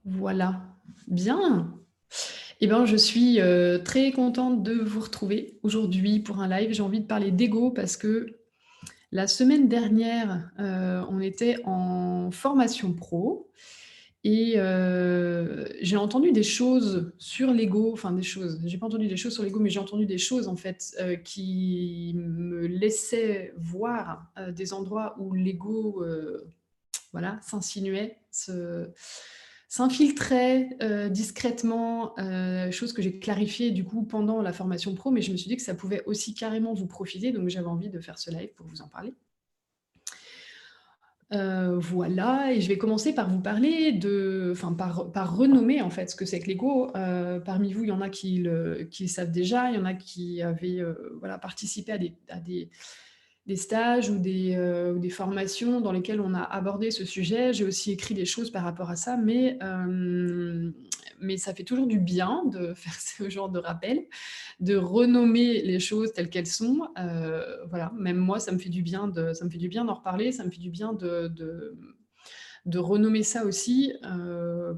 Voilà, bien. Eh ben, je suis, très contente de vous retrouver aujourd'hui pour un live. J'ai envie de parler d'ego parce que la semaine dernière, on était en formation pro et j'ai entendu des choses sur l'ego, enfin des choses, j'ai pas entendu des choses sur l'ego, mais j'ai entendu des choses en fait, qui me laissaient voir, des endroits où l'ego, voilà, s'insinuait, s'infiltrait, discrètement, chose que j'ai clarifiée du coup pendant la formation pro, mais je me suis dit que ça pouvait aussi carrément vous profiter, donc j'avais envie de faire ce live pour vous en parler. Voilà, et je vais commencer par vous parler de enfin par renommer en fait ce que c'est que l'ego. Parmi vous, il y en a qui le savent déjà, il y en a qui avaient, voilà, participé à des stages ou des formations dans lesquelles on a abordé ce sujet. J'ai aussi écrit des choses par rapport à ça, mais ça fait toujours du bien de faire ce genre de rappel, de renommer les choses telles qu'elles sont. Voilà, même moi, ça me fait du bien d'en reparler, ça me fait du bien de renommer ça aussi,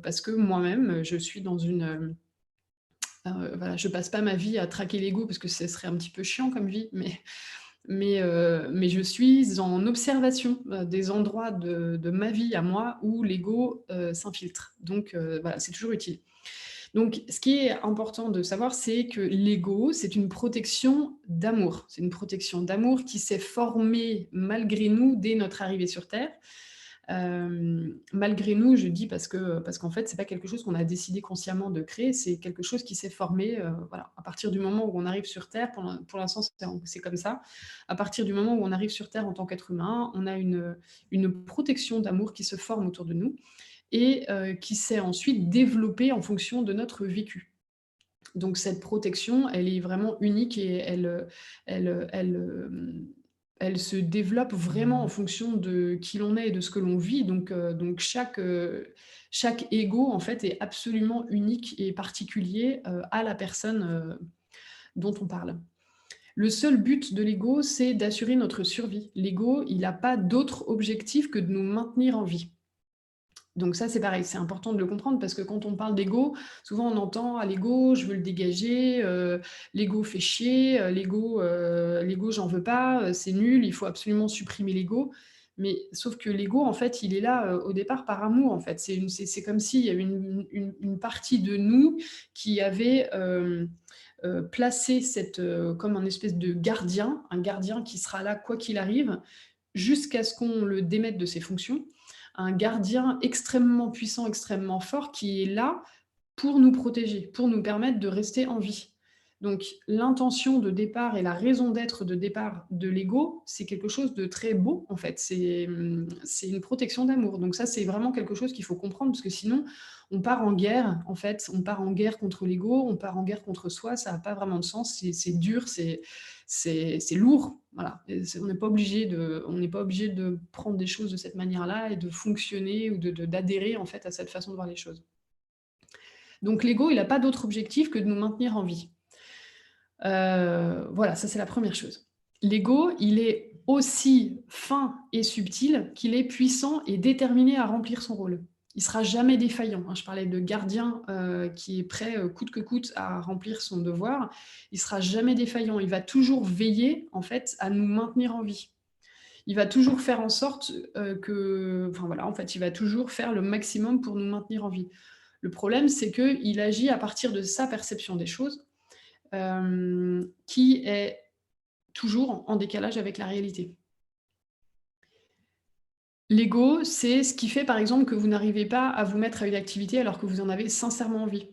parce que moi-même, je suis dans voilà, je passe pas ma vie à traquer l'ego parce que ce serait un petit peu chiant comme vie, mais je suis en observation, des endroits de ma vie à moi où l'ego, s'infiltre. Donc voilà, c'est toujours utile. Donc ce qui est important de savoir, c'est que l'ego, c'est une protection d'amour. C'est une protection d'amour qui s'est formée malgré nous dès notre arrivée sur terre. Malgré nous, je dis parce qu'en fait, c'est pas quelque chose qu'on a décidé consciemment de créer, c'est quelque chose qui s'est formé, voilà, à partir du moment où on arrive sur terre, pour l'instant, c'est comme ça. À partir du moment où on arrive sur terre en tant qu'être humain, on a une protection d'amour qui se forme autour de nous et qui s'est ensuite développée en fonction de notre vécu. Donc cette protection, elle est vraiment unique et elle se développe vraiment en fonction de qui l'on est et de ce que l'on vit. Donc chaque ego, en fait, est absolument unique et particulier, à la personne, dont on parle. Le seul but de l'ego, c'est d'assurer notre survie. L'ego, il n'a pas d'autre objectif que de nous maintenir en vie. Donc ça, c'est pareil, c'est important de le comprendre parce que quand on parle d'ego, souvent on entend: «Ah l'ego, je veux le dégager, l'ego fait chier, l'ego j'en veux pas, c'est nul, il faut absolument supprimer l'ego». Mais sauf que l'ego, en fait, il est là, au départ par amour, en fait. C'est comme s'il y avait une partie de nous qui avait, placé comme un espèce de gardien, un gardien qui sera là quoi qu'il arrive, jusqu'à ce qu'on le démette de ses fonctions, un gardien extrêmement puissant, extrêmement fort qui est là pour nous protéger, pour nous permettre de rester en vie. Donc l'intention de départ et la raison d'être de départ de l'ego, c'est quelque chose de très beau en fait. C'est une protection d'amour. Donc ça, c'est vraiment quelque chose qu'il faut comprendre parce que sinon, on part en guerre en fait. On part en guerre contre l'ego, on part en guerre contre soi. Ça n'a pas vraiment de sens. C'est dur, c'est lourd. Voilà. On n'est pas obligé de prendre des choses de cette manière-là et de fonctionner ou d'adhérer en fait à cette façon de voir les choses. Donc l'ego, il n'a pas d'autre objectif que de nous maintenir en vie. Voilà, ça c'est la première chose. L'ego, il est aussi fin et subtil qu'il est puissant et déterminé à remplir son rôle. Il sera jamais défaillant, hein. Je parlais de gardien, qui est prêt, coûte que coûte à remplir son devoir. Il sera jamais défaillant. Il va toujours veiller, en fait, à nous maintenir en vie. Il va toujours faire en sorte, enfin voilà, en fait, il va toujours faire le maximum pour nous maintenir en vie. Le problème, c'est qu'il agit à partir de sa perception des choses, qui est toujours en décalage avec la réalité. L'ego, c'est ce qui fait, par exemple, que vous n'arrivez pas à vous mettre à une activité alors que vous en avez sincèrement envie.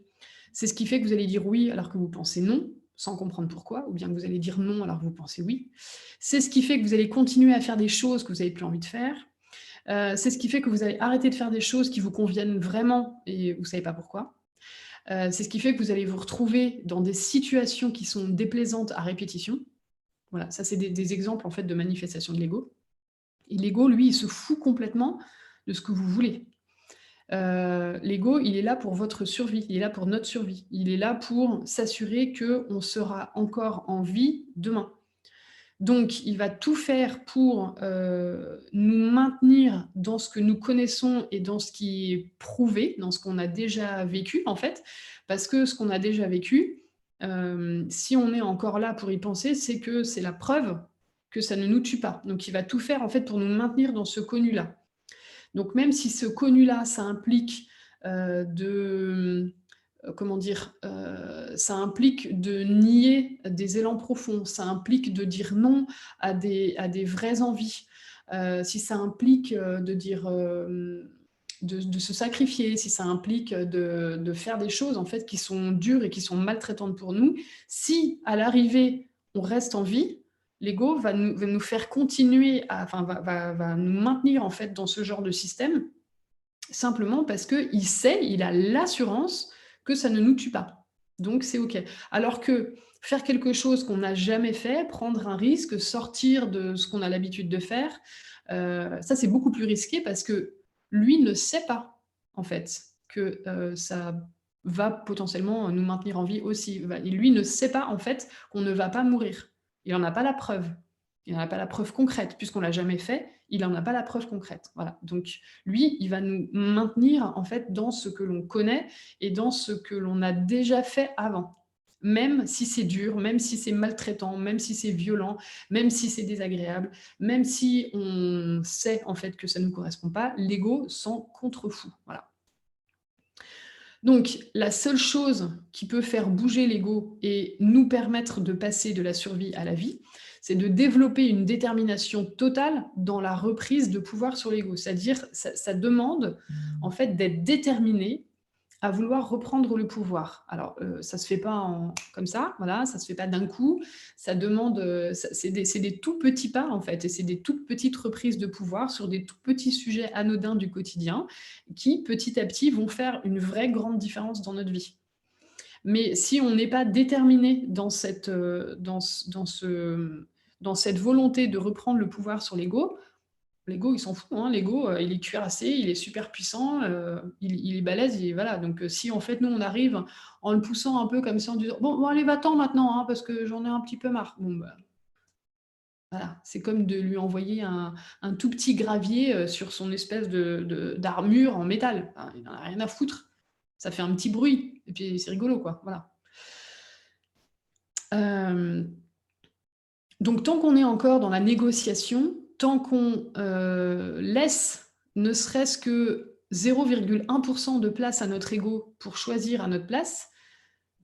C'est ce qui fait que vous allez dire oui alors que vous pensez non, sans comprendre pourquoi, ou bien que vous allez dire non alors que vous pensez oui. C'est ce qui fait que vous allez continuer à faire des choses que vous n'avez plus envie de faire. C'est ce qui fait que vous allez arrêter de faire des choses qui vous conviennent vraiment et vous ne savez pas pourquoi. C'est ce qui fait que vous allez vous retrouver dans des situations qui sont déplaisantes à répétition. Voilà, ça c'est des exemples en fait de manifestation de l'ego. Et l'ego, lui, il se fout complètement de ce que vous voulez. L'ego, il est là pour votre survie, il est là pour notre survie. Il est là pour s'assurer qu'on sera encore en vie demain. Donc il va tout faire pour, nous maintenir dans ce que nous connaissons et dans ce qui est prouvé, dans ce qu'on a déjà vécu, en fait. Parce que ce qu'on a déjà vécu, si on est encore là pour y penser, c'est que c'est la preuve que ça ne nous tue pas. Donc il va tout faire, en fait, pour nous maintenir dans ce connu-là. Donc même si ce connu-là, ça implique, comment dire? Ça implique de nier des élans profonds, ça implique de dire non à des vraies envies. Si ça implique, de dire, de se sacrifier, si ça implique, de faire des choses en fait qui sont dures et qui sont maltraitantes pour nous, si à l'arrivée, on reste en vie, l'ego va nous faire continuer à enfin va nous maintenir en fait dans ce genre de système, simplement parce qu'il sait, il a l'assurance que ça ne nous tue pas. Donc c'est OK. Alors que faire quelque chose qu'on n'a jamais fait, prendre un risque, sortir de ce qu'on a l'habitude de faire, ça c'est beaucoup plus risqué parce que lui ne sait pas, en fait, que, ça va potentiellement nous maintenir en vie aussi. Va et lui ne sait pas, en fait, qu'on ne va pas mourir. Il en a pas la preuve. Il en a pas la preuve concrète puisqu'on l'a jamais fait, il en a pas la preuve concrète. Voilà, donc lui, il va nous maintenir en fait dans ce que l'on connaît et dans ce que l'on a déjà fait avant. Même si c'est dur, même si c'est maltraitant, même si c'est violent, même si c'est désagréable, même si on sait en fait que ça ne nous correspond pas, l'ego s'en contrefout. Voilà. Donc la seule chose qui peut faire bouger l'ego et nous permettre de passer de la survie à la vie, c'est de développer une détermination totale dans la reprise de pouvoir sur l'ego. C'est-à-dire, ça demande en fait d'être déterminé à vouloir reprendre le pouvoir. Alors, ça se fait pas comme ça, voilà, ça se fait pas d'un coup. Ça demande, c'est des tout petits pas, en fait, et c'est des toutes petites reprises de pouvoir sur des tout petits sujets anodins du quotidien qui, petit à petit, vont faire une vraie grande différence dans notre vie. Mais si on n'est pas déterminé dans cette, dans cette volonté de reprendre le pouvoir sur l'ego, il s'en fout, hein. L'ego, il est cuirassé, il est super puissant, il est balèze et voilà. Donc, si en fait, nous, on arrive en le poussant un peu comme ça, en disant: «Bon, allez, va-t'en maintenant, hein, parce que j'en ai un petit peu marre». Bon, bah, voilà, c'est comme de lui envoyer un tout petit gravier, sur son espèce d'armure en métal. Enfin, il en a rien à foutre. Ça fait un petit bruit et puis c'est rigolo, quoi, voilà. Hem Donc tant qu'on est encore dans la négociation, tant qu'on, laisse ne serait-ce que 0,1 de place à notre ego pour choisir à notre place,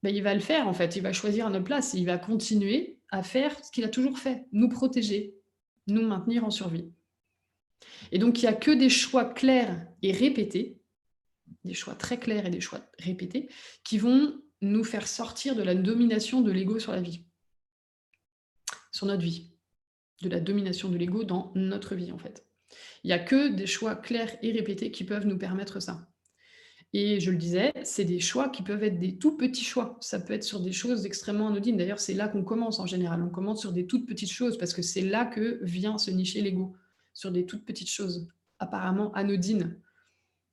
bah, il va le faire en fait. Il va choisir à notre place et il va continuer à faire ce qu'il a toujours fait, nous protéger, nous maintenir en survie. Et donc il y a que des choix clairs et répétés, des choix très clairs et des choix répétés, qui vont nous faire sortir de la domination de l'ego sur la vie, sur notre vie. De la domination de l'ego dans notre vie, en fait. Il y a que des choix clairs et répétés qui peuvent nous permettre ça. Et je le disais, c'est des choix qui peuvent être des tout petits choix. Ça peut être sur des choses extrêmement anodines. D'ailleurs, c'est là qu'on commence en général. On commence sur des toutes petites choses parce que c'est là que vient se nicher l'ego, sur des toutes petites choses, apparemment anodines.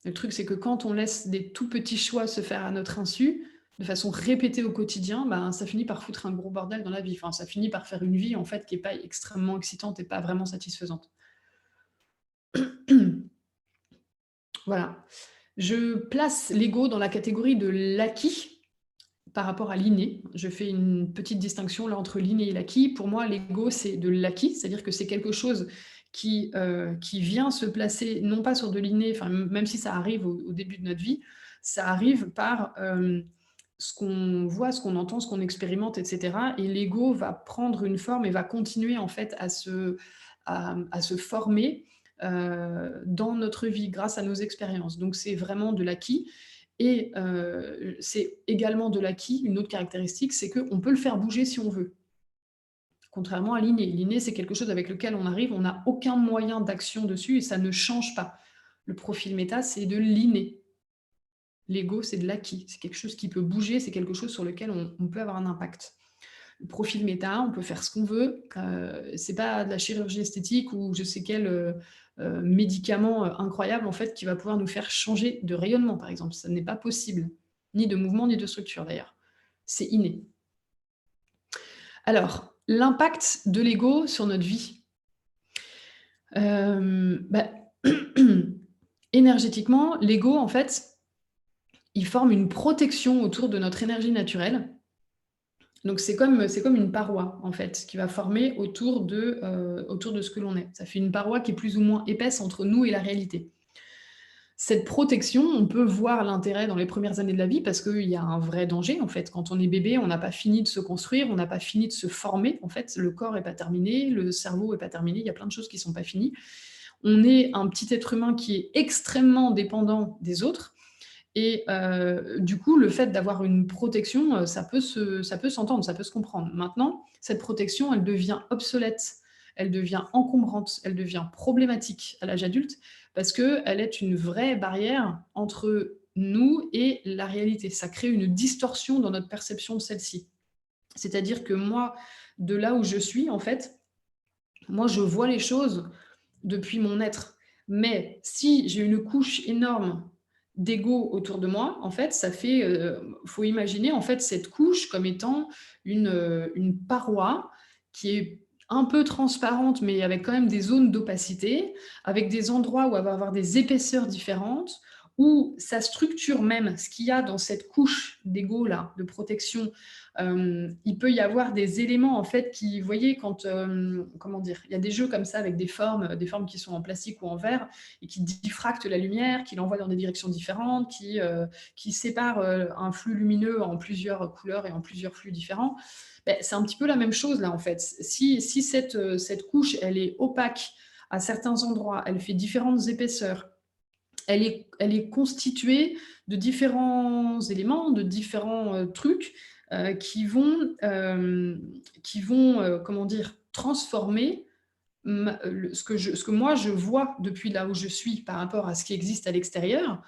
Le truc, c'est que quand on laisse des tout petits choix se faire à notre insu, de façon répétée au quotidien, ben, ça finit par foutre un gros bordel dans la vie. Enfin, ça finit par faire une vie, en fait, qui est pas extrêmement excitante et pas vraiment satisfaisante. Voilà. Je place l'ego dans la catégorie de l'acquis par rapport à l'inné. Je fais une petite distinction là entre l'inné et l'acquis. Pour moi, l'ego, c'est de l'acquis, c'est-à-dire que c'est quelque chose qui vient se placer non pas sur de l'inné, enfin, même si ça arrive au début de notre vie, ça arrive par, ce qu'on voit, ce qu'on entend, ce qu'on expérimente et cetera, et l'ego va prendre une forme et va continuer en fait à se former, dans notre vie grâce à nos expériences. Donc c'est vraiment de l'acquis et c'est également de l'acquis, une autre caractéristique, c'est qu'on peut le faire bouger si on veut, contrairement à l'inné. L'inné, c'est quelque chose avec lequel on arrive, on n'a aucun moyen d'action dessus et ça ne change pas. Le profil méta, c'est de l'inné. L'ego, c'est de l'acquis. C'est quelque chose qui peut bouger, c'est quelque chose sur lequel on peut avoir un impact. Le profil méta, on peut faire ce qu'on veut. C'est pas de la chirurgie esthétique ou je sais quel, médicament, incroyable en fait qui va pouvoir nous faire changer de rayonnement, par exemple. Ça n'est pas possible, ni de mouvement, ni de structure d'ailleurs. C'est inné. Alors, L'impact de l'ego sur notre vie. Bah, énergétiquement, l'ego, en fait, il forme une protection autour de notre énergie naturelle. Donc c'est comme une paroi, en fait, qui va former autour de ce que l'on est. Ça fait une paroi qui est plus ou moins épaisse entre nous et la réalité. Cette protection, on peut voir l'intérêt dans les premières années de la vie parce qu'il y a un vrai danger, en fait. Quand on est bébé, on n'a pas fini de se construire, on n'a pas fini de se former, en fait. Le corps est pas terminé, le cerveau est pas terminé, il y a plein de choses qui sont pas finies. On est un petit être humain qui est extrêmement dépendant des autres et du coup, le fait d'avoir une protection, ça peut s'entendre, ça peut se comprendre. Maintenant, cette protection, elle devient obsolète, elle devient encombrante, elle devient problématique à l'âge adulte parce qu'elle est une vraie barrière entre nous et la réalité. Ça crée une distorsion dans notre perception de celle-ci. C'est-à-dire que moi, de là où je suis, en fait, moi, je vois les choses depuis mon être. Mais si j'ai une couche énorme d'ego autour de moi, en fait, ça fait, faut imaginer, en fait, cette couche comme étant une paroi qui est un peu transparente, mais avec quand même des zones d'opacité, avec des endroits où elle va avoir des épaisseurs différentes, où sa structure même, ce qu'il y a dans cette couche d'ego là, de protection, il peut y avoir des éléments en fait qui, vous voyez, quand, comment dire? Il y a des jeux comme ça avec des formes qui sont en plastique ou en verre et qui diffractent la lumière, qui l'envoient dans des directions différentes, qui séparent, un flux lumineux en plusieurs couleurs et en plusieurs flux différents. Beh, c'est un petit peu la même chose là, en fait. Si cette couche, elle est opaque à certains endroits, elle fait différentes épaisseurs, elle est constituée de différents éléments, de différents, trucs, qui vont, comment dire? Transformer ce que moi je vois depuis là où je suis par rapport à ce qui existe à l'extérieur,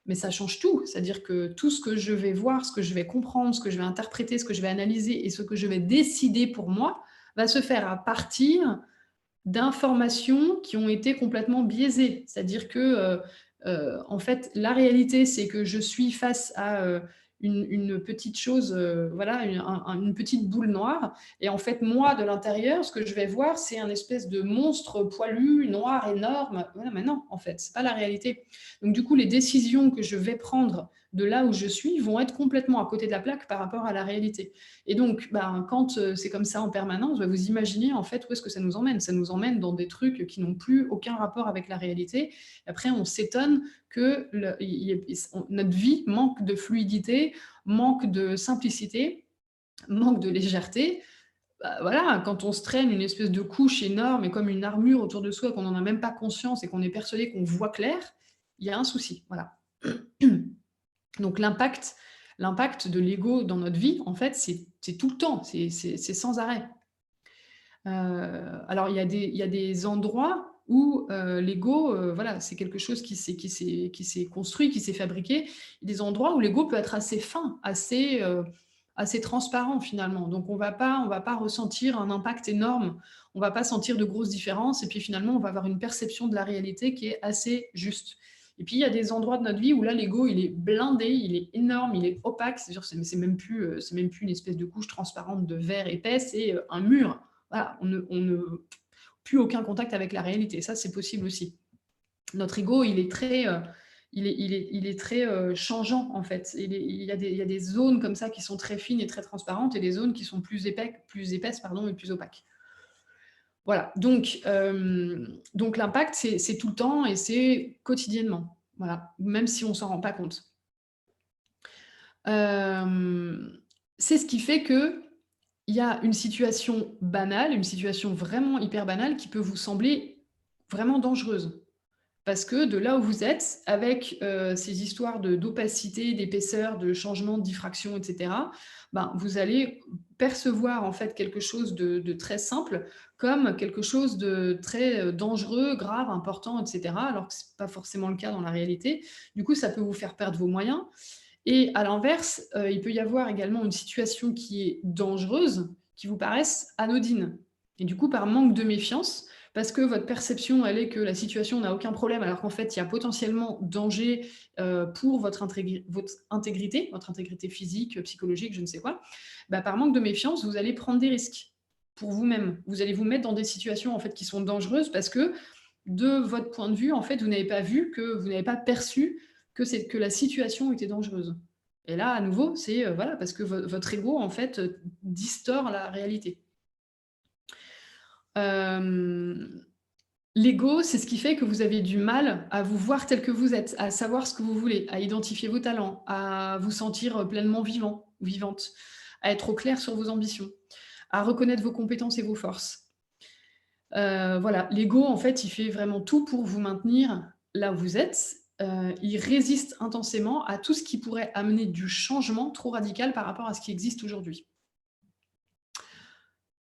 mais ça change tout. C'est-à-dire que tout ce que je vais voir, ce que je vais comprendre, ce que je vais interpréter, ce que je vais analyser et ce que je vais décider pour moi, va se faire à partir d'informations qui ont été complètement biaisées. C'est-à-dire que, en fait, la réalité, c'est que je suis face à, une petite chose, voilà, une petite boule noire et en fait, moi, de l'intérieur, ce que je vais voir, c'est un espèce de monstre poilu, noir, énorme. Voilà, mais non, en fait, c'est pas la réalité. Donc du coup, les décisions que je vais prendre de là où je suis vont être complètement à côté de la plaque par rapport à la réalité. Et donc, ben, quand, c'est comme ça en permanence, bah, vous imaginez en fait où est-ce que ça nous emmène. Ça nous emmène dans des trucs qui n'ont plus aucun rapport avec la réalité. Après, on s'étonne que notre vie manque de fluidité, manque de simplicité, manque de légèreté. Bah, voilà, quand on se traîne une espèce de couche énorme et comme une armure autour de soi, qu'on n'en a même pas conscience et qu'on est persuadé qu'on voit clair, il y a un souci, voilà. Donc l'impact de l'ego dans notre vie, en fait, c'est tout le temps, c'est sans arrêt. Alors il y a des endroits où, l'ego, voilà, c'est quelque chose qui s'est construit, qui s'est fabriqué. Des endroits où l'ego peut être assez fin, assez transparent finalement. Donc on va pas ressentir un impact énorme, on va pas sentir de grosses différences et puis finalement on va avoir une perception de la réalité qui est assez juste. Et puis il y a des endroits de notre vie où là l'ego il est blindé, il est énorme, il est opaque, c'est-à-dire c'est même plus une espèce de couche transparente de verre épais, c'est, un mur. Voilà, on ne plus aucun contact avec la réalité. Ça, c'est possible aussi. Notre ego, il est très, il est très, changeant, en fait. Il y a des zones comme ça qui sont très fines et très transparentes et des zones qui sont plus épaisses, pardon, et plus opaques. Voilà, donc l'impact, c'est tout le temps et c'est quotidiennement. Voilà, même si on s'en rend pas compte. Hem, c'est ce qui fait que il y a une situation banale, une situation vraiment hyper banale qui peut vous sembler vraiment dangereuse. Parce que de là où vous êtes, avec, ces histoires d'opacité, d'épaisseur, de changement, de diffraction et cetera, ben, vous allez percevoir en fait quelque chose de très simple, comme quelque chose de très, dangereux, grave, important et cetera, alors que c'est pas forcément le cas dans la réalité. Du coup, ça peut vous faire perdre vos moyens et à l'inverse, il peut y avoir également une situation qui est dangereuse, qui vous paraisse anodine. Et du coup, par manque de méfiance, parce que votre perception, elle est que la situation n'a aucun problème, alors qu'en fait, il y a potentiellement danger, pour votre intégrité physique, psychologique, je ne sais quoi. Bah, par manque de méfiance, vous allez prendre des risques. pour vous-même. Vous allez vous mettre dans des situations, en fait, qui sont dangereuses parce que, de votre point de vue, en fait, vous n'avez pas vu que vous n'avez pas perçu que la situation était dangereuse. Et là, à nouveau, c'est, voilà, parce que votre ego, en fait, distord la réalité. Hem L'ego, c'est ce qui fait que vous avez du mal à vous voir tel que vous êtes, à savoir ce que vous voulez, à identifier vos talents, à vous sentir, pleinement vivant ou vivante, à être au clair sur vos ambitions, à reconnaître vos compétences et vos forces. Voilà, l'ego, en fait, il fait vraiment tout pour vous maintenir là où vous êtes. Il résiste intensément à tout ce qui pourrait amener du changement trop radical par rapport à ce qui existe aujourd'hui.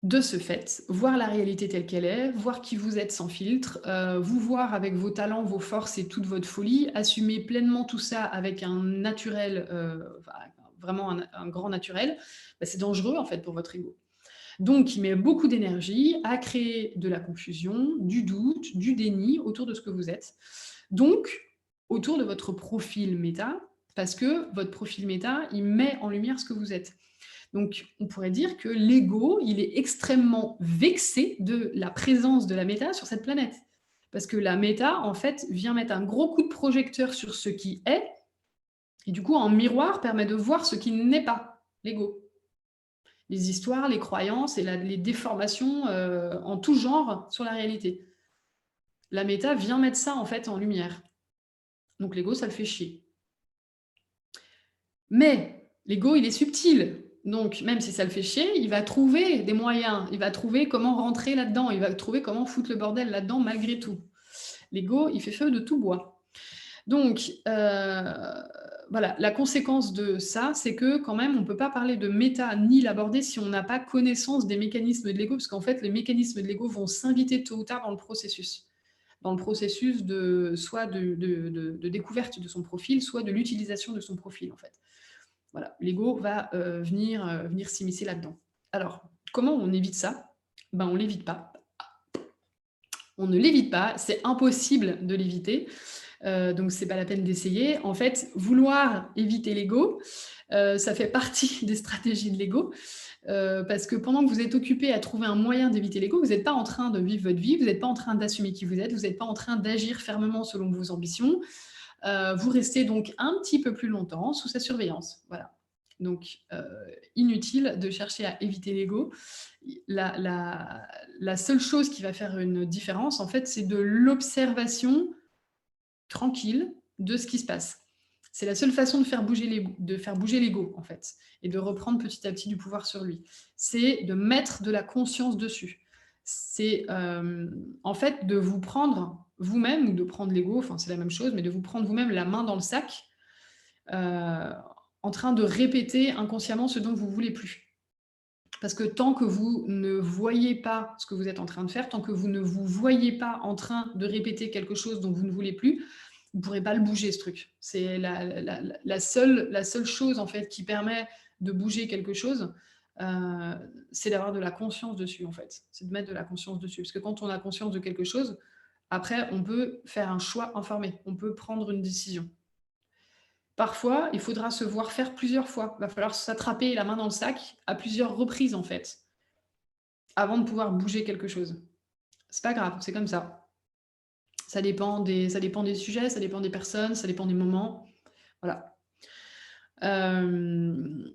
De ce fait, voir la réalité telle qu'elle est, voir qui vous êtes sans filtre, vous voir avec vos talents, vos forces et toute votre folie, assumer pleinement tout ça avec un naturel, enfin, vraiment un grand naturel, bah, c'est dangereux en fait pour votre ego. Donc il met beaucoup d'énergie à créer de la confusion, du doute, du déni autour de ce que vous êtes. Donc, autour de votre profil méta, parce que votre profil méta, il met en lumière ce que vous êtes. Donc, on pourrait dire que l'ego, il est extrêmement vexé de la présence de la méta sur cette planète. Parce que la méta, en fait, vient mettre un gros coup de projecteur sur ce qui est, et du coup, en miroir, permet de voir ce qui n'est pas, l'ego. Les histoires, les croyances et les déformations en tout genre sur la réalité. La méta vient mettre ça, en fait, en lumière. Donc l'ego, ça le fait chier. Mais l'ego, il est subtil. Donc, même si ça le fait chier, il va trouver des moyens. Il va trouver comment rentrer là-dedans. Il va trouver comment foutre le bordel là-dedans malgré tout. L'ego, il fait feu de tout bois. Donc, voilà, la conséquence de ça, c'est que quand même, on ne peut pas parler de méta ni l'aborder si on n'a pas connaissance des mécanismes de l'ego, parce qu'en fait, les mécanismes de l'ego vont s'inviter tôt ou tard dans le processus. Dans le processus soit de découverte de son profil, soit de l'utilisation de son profil, en fait. Voilà, l'ego va venir s'immiscer là-dedans. Alors, comment on évite ça? Ben, on ne l'évite pas. On ne l'évite pas, c'est impossible de l'éviter, donc c'est pas la peine d'essayer. En fait, vouloir éviter l'ego, ça fait partie des stratégies de l'ego, parce que pendant que vous êtes occupé à trouver un moyen d'éviter l'ego, vous n'êtes pas en train de vivre votre vie, vous n'êtes pas en train d'assumer qui vous n'êtes pas en train d'agir fermement selon vos ambitions. Vous restez donc un petit peu plus longtemps sous sa surveillance. Voilà. Donc, inutile de chercher à éviter l'ego. La seule chose qui va faire une différence, en fait, c'est de l'observation tranquille de ce qui se passe. C'est la seule façon de faire bouger l'ego, en fait, et de reprendre petit à petit du pouvoir sur lui. C'est de mettre de la conscience dessus. C'est, en fait, de vous prendre vous-même, ou de prendre l'ego, enfin, c'est la même chose, mais de vous prendre vous-même la main dans le sac, heu, en train de répéter inconsciemment ce dont vous voulez plus. Parce que tant que vous ne voyez pas ce que vous êtes en train de faire, tant que vous ne vous voyez pas en train de répéter quelque chose dont vous ne voulez plus, vous ne pourrez pas le bouger, ce truc. C'est la seule chose, en fait, qui permet de bouger quelque chose, c'est d'avoir de la conscience dessus, en fait. C'est de mettre de la conscience dessus. Parce que quand on a conscience de quelque chose, après, on peut faire un choix informé. On peut prendre une décision. Parfois, il faudra se voir faire plusieurs fois. Il va falloir s'attraper la main dans le sac à plusieurs reprises, en fait, avant de pouvoir bouger quelque chose. C'est pas grave, c'est comme ça. Ça dépend des sujets, ça dépend des personnes, ça dépend des moments. Voilà. Hem,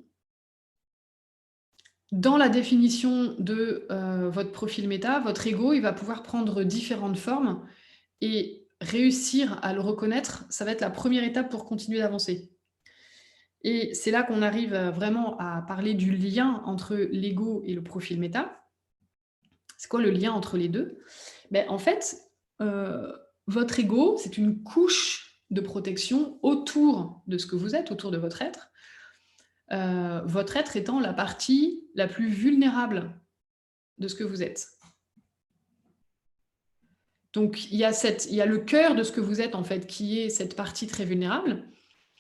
Dans la définition de, votre profil méta, votre ego, il va pouvoir prendre différentes formes, et réussir à le reconnaître, ça va être la première étape pour continuer d'avancer. Et c'est là qu'on arrive, vraiment à parler du lien entre l'ego et le profil méta. C'est quoi le lien entre les 2? Ben en fait, heu, votre ego, c'est une couche de protection autour de ce que vous êtes, autour de votre être étant la partie la plus vulnérable de ce que vous êtes. Donc il y a le cœur de ce que vous êtes, en fait, qui est cette partie très vulnérable,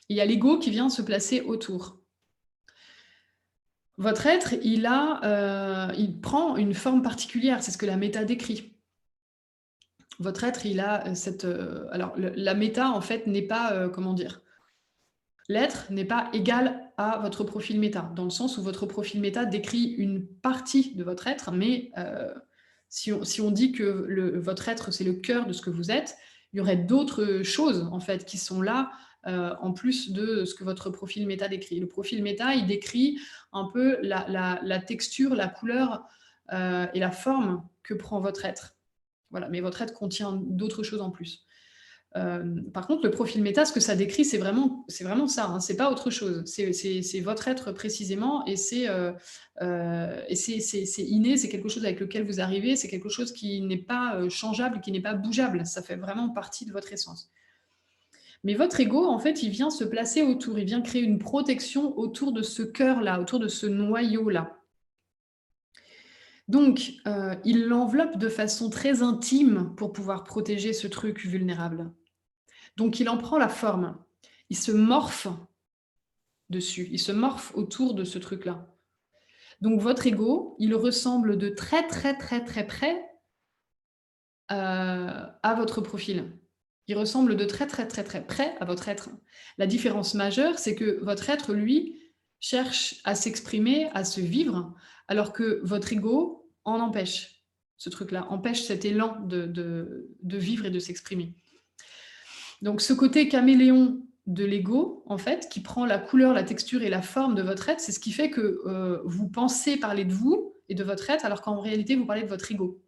et il y a l'ego qui vient se placer autour. Votre être, il prend une forme particulière, c'est ce que la méta décrit. Votre être, il a, alors la méta, en fait, n'est pas, comment dire? L'être n'est pas égal à votre profil méta, dans le sens où votre profil méta décrit une partie de votre être, mais si on dit que votre être, c'est le cœur de ce que vous êtes, il y aurait d'autres choses, en fait, qui sont là, en plus de ce que votre profil méta décrit. Le profil méta, il décrit un peu la texture, la couleur, et la forme que prend votre être. Voilà, mais votre être contient d'autres choses en plus. Par contre, le profil méta, ce que ça décrit, c'est vraiment ça, hein, c'est pas autre chose. C'est votre être précisément et c'est inné, c'est quelque chose avec lequel vous arrivez, c'est quelque chose qui n'est pas, changeable, qui n'est pas bougeable. Ça fait vraiment partie de votre essence. Mais votre ego, en fait, il vient se placer autour, il vient créer une protection autour de ce cœur-là, autour de ce noyau-là. Donc, il l'enveloppe de façon très intime pour pouvoir protéger ce truc vulnérable. Donc il en prend la forme. Il se morphe dessus, il se morphe autour de ce truc-là. Donc votre ego, il ressemble de très, très, très, très près, à votre profil. Il ressemble de très, très, très, très près à votre être. La différence majeure, c'est que votre être, lui, cherche à s'exprimer, à se vivre, alors que votre ego en empêche ce truc-là, empêche cet élan de vivre et de s'exprimer. Donc ce côté caméléon de l'ego, en fait, qui prend la couleur, la texture et la forme de votre être, c'est ce qui fait que vous pensez parler de vous et de votre être, alors qu'en réalité, vous parlez de votre ego.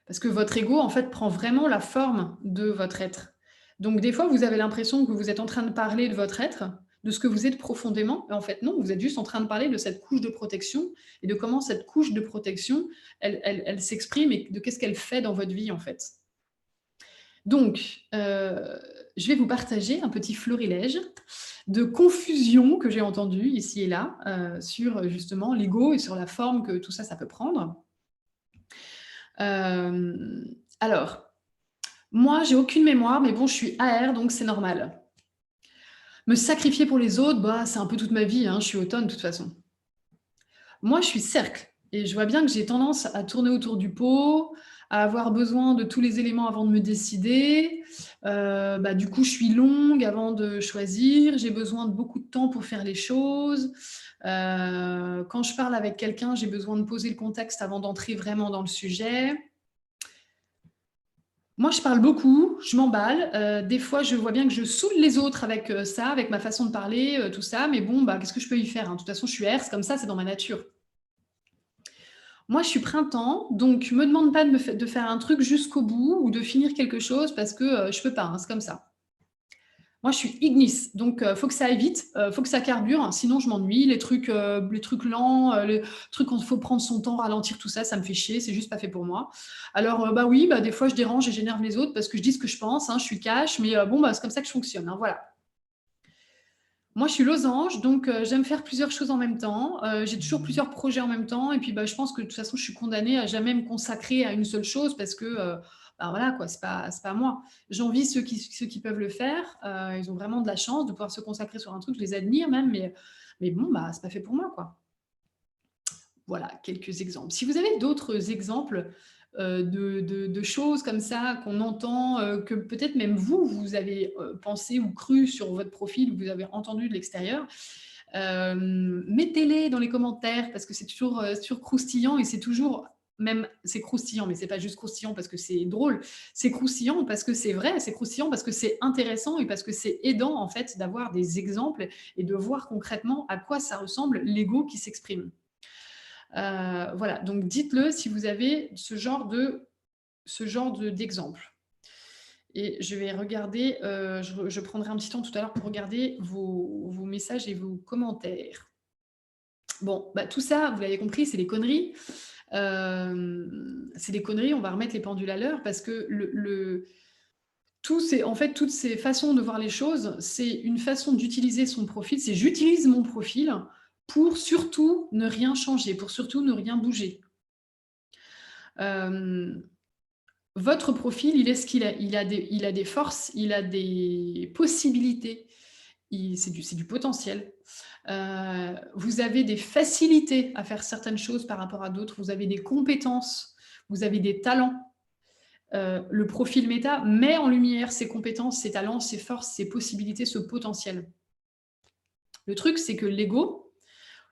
Parce que votre ego, en fait, prend vraiment la forme de votre être. Donc des fois, vous avez l'impression que vous êtes en train de parler de votre être, de ce que vous êtes profondément, et en fait non, vous êtes juste en train de parler de cette couche de protection et de comment cette couche de protection, elle s'exprime et de qu'est-ce qu'elle fait dans votre vie, en fait. Donc, je vais vous partager un petit florilège de confusion que j'ai entendu ici et là, sur justement l'ego et sur la forme que tout ça, ça peut prendre. Alors, moi, j'ai aucune mémoire, mais bon, je suis AR, donc c'est normal. Me sacrifier pour les autres, bah, c'est un peu toute ma vie, hein, je suis automne de toute façon. Moi, je suis cercle et je vois bien que j'ai tendance à tourner autour du pot, à avoir besoin de tous les éléments avant de me décider. Du coup, je suis longue avant de choisir. J'ai besoin de beaucoup de temps pour faire les choses. Quand je parle avec quelqu'un, j'ai besoin de poser le contexte avant d'entrer vraiment dans le sujet. Moi, je parle beaucoup, je m'emballe. Des fois, je vois bien que je saoule les autres avec ça, avec ma façon de parler, tout ça. Mais bon, qu'est-ce que je peux y faire, hein? De toute façon, je suis R, c'est comme ça, c'est dans ma nature. Moi, je suis printemps, donc me demande pas de faire un truc jusqu'au bout ou de finir quelque chose parce que je peux pas, hein, c'est comme ça. Moi, je suis ignis, donc faut que ça aille vite, faut que ça carbure, hein, sinon je m'ennuie. Les trucs lents, les trucs où il faut prendre son temps, ralentir, tout ça, ça me fait chier, c'est juste pas fait pour moi. Alors, oui, des fois, je dérange et j'énerve les autres parce que je dis ce que je pense, hein, je suis cash, mais c'est comme ça que je fonctionne, hein, voilà. Moi, je suis losange, donc j'aime faire plusieurs choses en même temps. J'ai toujours plusieurs projets en même temps et puis, je pense que de toute façon, je suis condamnée à jamais me consacrer à une seule chose parce que, voilà quoi, c'est pas moi. J'envie ceux qui peuvent le faire, ils ont vraiment de la chance de pouvoir se consacrer sur un truc, je les admire même, mais bon, c'est pas fait pour moi, quoi. Voilà, quelques exemples. Si vous avez d'autres exemples, de choses comme ça qu'on entend, que peut-être même vous avez, pensé ou cru sur votre profil, ou vous avez entendu de l'extérieur, mettez-les dans les commentaires parce que c'est toujours croustillant et c'est croustillant, mais c'est pas juste croustillant parce que c'est drôle, c'est croustillant parce que c'est vrai, c'est croustillant parce que c'est intéressant et parce que c'est aidant, en fait, d'avoir des exemples et de voir concrètement à quoi ça ressemble l'ego qui s'exprime. Voilà, donc dites-le si vous avez d'exemple. Et je vais regarder, je prendrai un petit temps tout à l'heure pour regarder vos messages et vos commentaires. Bon, tout ça, vous l'avez compris, c'est des conneries. C'est des conneries, on va remettre les pendules à l'heure parce que en fait, toutes ces façons de voir les choses, c'est une façon d'utiliser son profil. C'est j'utilise mon profil pour surtout ne rien changer, pour surtout ne rien bouger. Hem, Votre profil, il est ce qu'il est. Il a des forces, il a des possibilités, c'est du potentiel. Vous avez des facilités à faire certaines choses par rapport à d'autres, vous avez des compétences, vous avez des talents. le profil méta met en lumière ses compétences, ses talents, ses forces, ses possibilités, ce potentiel. Le truc, c'est que l'ego,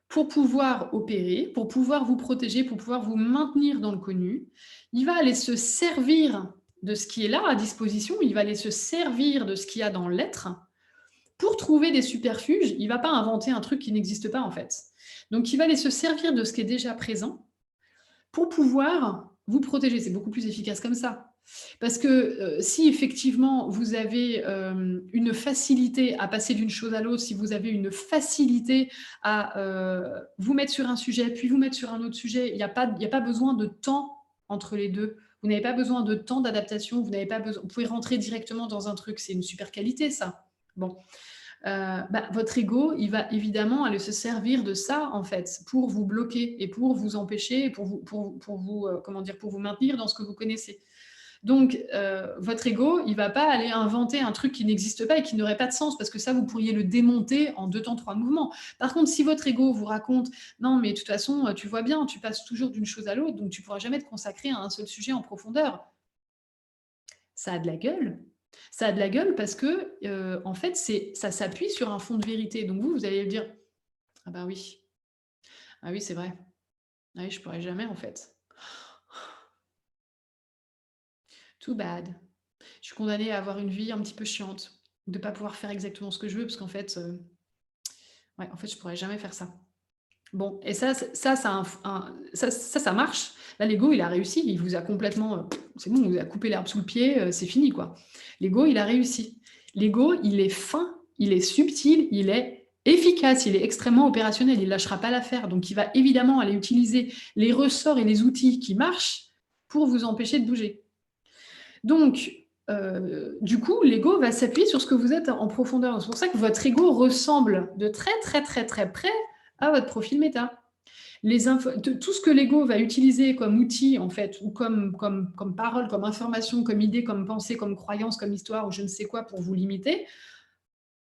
pour pouvoir opérer, pour pouvoir vous protéger, pour pouvoir vous maintenir dans le connu, il va aller se servir de ce qui est là à disposition, il va aller se servir de ce qu'il y a dans l'être pour trouver des superfuges. Il ne va pas inventer un truc qui n'existe pas en fait. Donc il va aller se servir de ce qui est déjà présent pour pouvoir vous protéger. C'est beaucoup plus efficace comme ça. Parce que si effectivement vous avez une facilité à passer d'une chose à l'autre, si vous avez une facilité à vous mettre sur un sujet, puis vous mettre sur un autre sujet, il n'y a pas besoin de temps entre les deux. Vous n'avez pas besoin de temps d'adaptation, vous pouvez rentrer directement dans un truc, c'est une super qualité ça. Bon, votre ego, il va évidemment aller se servir de ça, en fait, pour vous bloquer et pour vous empêcher, pour vous maintenir dans ce que vous connaissez. Donc, votre ego, il ne va pas aller inventer un truc qui n'existe pas et qui n'aurait pas de sens, parce que ça, vous pourriez le démonter en 2 temps, 3 mouvements. Par contre, si votre ego vous raconte « Non, mais de toute façon, tu vois bien, tu passes toujours d'une chose à l'autre, donc tu ne pourras jamais te consacrer à un seul sujet en profondeur », ça a de la gueule. Ça a de la gueule parce que, en fait, ça s'appuie sur un fond de vérité. Donc vous allez dire: «Ah bah oui, ah oui, c'est vrai. Ah oui, je pourrais jamais en fait. Too bad. Je suis condamnée à avoir une vie un petit peu chiante, de pas pouvoir faire exactement ce que je veux parce qu'en fait, ouais, en fait, je pourrais jamais faire ça». Bon, et ça a ça marche. Là, l'ego, il a réussi, il vous a complètement, c'est bon, il vous a coupé l'herbe sous le pied, c'est fini, quoi. L'ego, il a réussi. L'ego, il est fin, il est subtil, il est efficace, il est extrêmement opérationnel, il ne lâchera pas l'affaire. Donc, il va évidemment aller utiliser les ressorts et les outils qui marchent pour vous empêcher de bouger. Donc, du coup, l'ego va s'appuyer sur ce que vous êtes en profondeur. C'est pour ça que votre ego ressemble de très, très, très, très près à votre profil méta. Tout ce que l'ego va utiliser comme outil, en fait, ou comme parole, comme information, comme idée, comme pensée, comme croyance, comme histoire, ou je ne sais quoi pour vous limiter,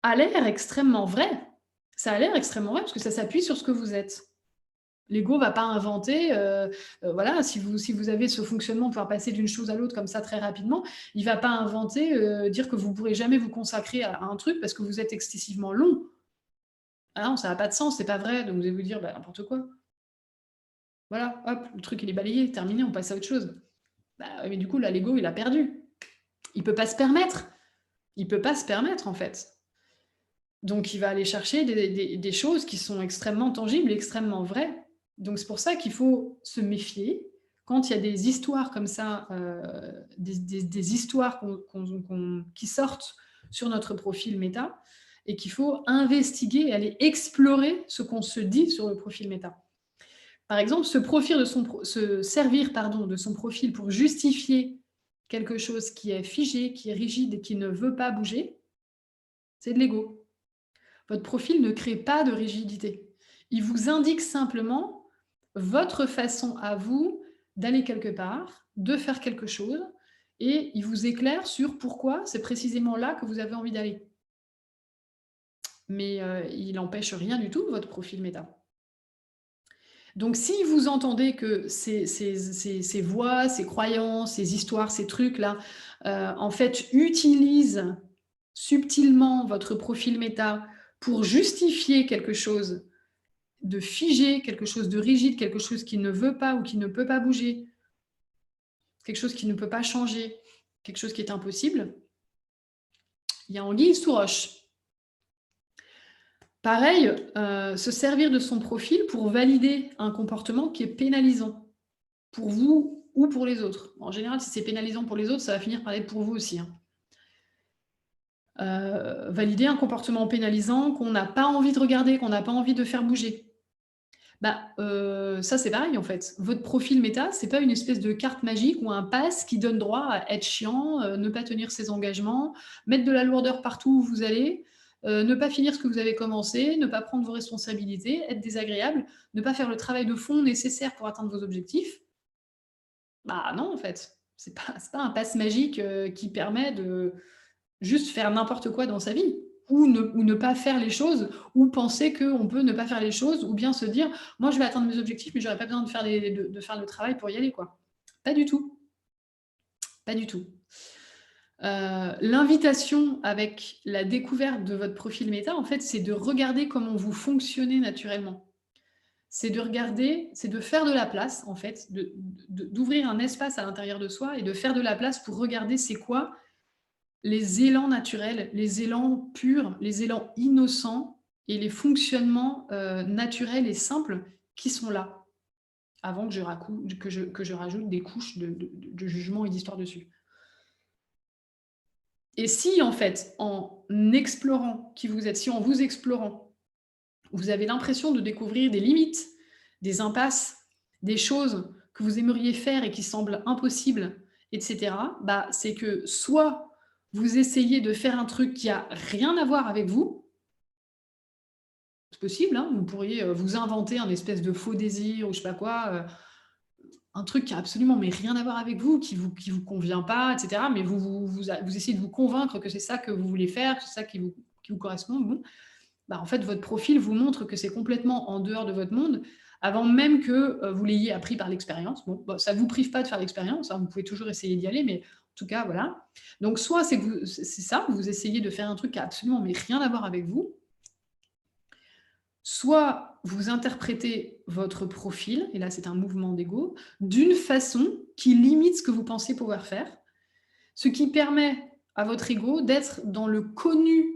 a l'air extrêmement vrai. Ça a l'air extrêmement vrai parce que ça s'appuie sur ce que vous êtes. L'ego ne va pas inventer, voilà, si vous avez ce fonctionnement, pouvoir passer d'une chose à l'autre comme ça très rapidement, il ne va pas inventer, dire que vous ne pourrez jamais vous consacrer à un truc parce que vous êtes excessivement long. Ah non, ça n'a pas de sens, c'est pas vrai, donc vous allez vous dire: «Bah, n'importe quoi». Voilà, hop, le truc il est balayé, terminé, on passe à autre chose. Bah, mais du coup, là, l'ego, il a perdu. Il peut pas se permettre. Il peut pas se permettre, en fait. Donc il va aller chercher des choses qui sont extrêmement tangibles et extrêmement vraies. Donc c'est pour ça qu'il faut se méfier quand il y a des histoires comme ça, des histoires qui sortent sur notre profil méta et qu'il faut investiguer et aller explorer ce qu'on se dit sur le profil méta. Par exemple, se servir pardon, de son profil pour justifier quelque chose qui est figé, qui est rigide et qui ne veut pas bouger, c'est de l'ego. Votre profil ne crée pas de rigidité. Il vous indique simplement votre façon à vous d'aller quelque part, de faire quelque chose, et il vous éclaire sur pourquoi c'est précisément là que vous avez envie d'aller. Mais il n'empêche rien du tout votre profil méta. Donc si vous entendez que ces voix, ces croyances, ces histoires, ces trucs-là, en fait, utilisent subtilement votre profil méta pour justifier quelque chose de figé, quelque chose de rigide, quelque chose qui ne veut pas ou qui ne peut pas bouger, quelque chose qui ne peut pas changer, quelque chose qui est impossible, il y a anguille sous roche. Pareil, se servir de son profil pour valider un comportement qui est pénalisant pour vous ou pour les autres. En général, si c'est pénalisant pour les autres, ça va finir par être pour vous aussi, hein. Valider un comportement pénalisant qu'on n'a pas envie de regarder, qu'on n'a pas envie de faire bouger. Ça, c'est pareil, en fait. Votre profil méta, c'est pas une espèce de carte magique ou un pass qui donne droit à être chiant, ne pas tenir ses engagements, mettre de la lourdeur partout où vous allez, ne pas finir ce que vous avez commencé, ne pas prendre vos responsabilités, être désagréable, ne pas faire le travail de fond nécessaire pour atteindre vos objectifs. Bah, non, en fait. C'est pas un passe magique, qui permet de juste faire n'importe quoi dans sa vie ou ne pas faire les choses ou penser qu'on peut ne pas faire les choses ou bien se dire: «Moi, je vais atteindre mes objectifs, mais j'aurais pas besoin de faire le travail pour y aller, quoi». Pas du tout. Pas du tout. L'invitation avec la découverte de votre profil méta, en fait, c'est de regarder comment vous fonctionnez naturellement. C'est de regarder, c'est de faire de la place, en fait, d'ouvrir un espace à l'intérieur de soi et de faire de la place pour regarder c'est quoi les élans naturels, les élans purs, les élans innocents et les fonctionnements, naturels et simples qui sont là, avant que je rajoute des couches de jugement et d'histoire dessus. Et si, en fait, en explorant qui vous êtes, si en vous explorant, vous avez l'impression de découvrir des limites, des impasses, des choses que vous aimeriez faire et qui semblent impossibles, et cetera, bah, c'est que soit vous essayez de faire un truc qui a rien à voir avec vous, c'est possible, hein, vous pourriez, vous inventer un espèce de faux désir ou je sais pas quoi, un truc qui a absolument mais rien à voir avec vous, qui vous convient pas, et cetera, mais vous essayez de vous convaincre que c'est ça que vous voulez faire, que c'est ça qui vous correspond, bon, bah, en fait, votre profil vous montre que c'est complètement en dehors de votre monde, avant même que, vous l'ayez appris par l'expérience. Bon, bah, ça ne vous prive pas de faire l'expérience, hein, vous pouvez toujours essayer d'y aller, mais en tout cas, voilà. Donc soit c'est que c'est ça, vous essayez de faire un truc qui a absolument mais rien à voir avec vous, soit vous interprétez votre profil, et là c'est un mouvement d'ego, d'une façon qui limite ce que vous pensez pouvoir faire, ce qui permet à votre ego d'être dans le connu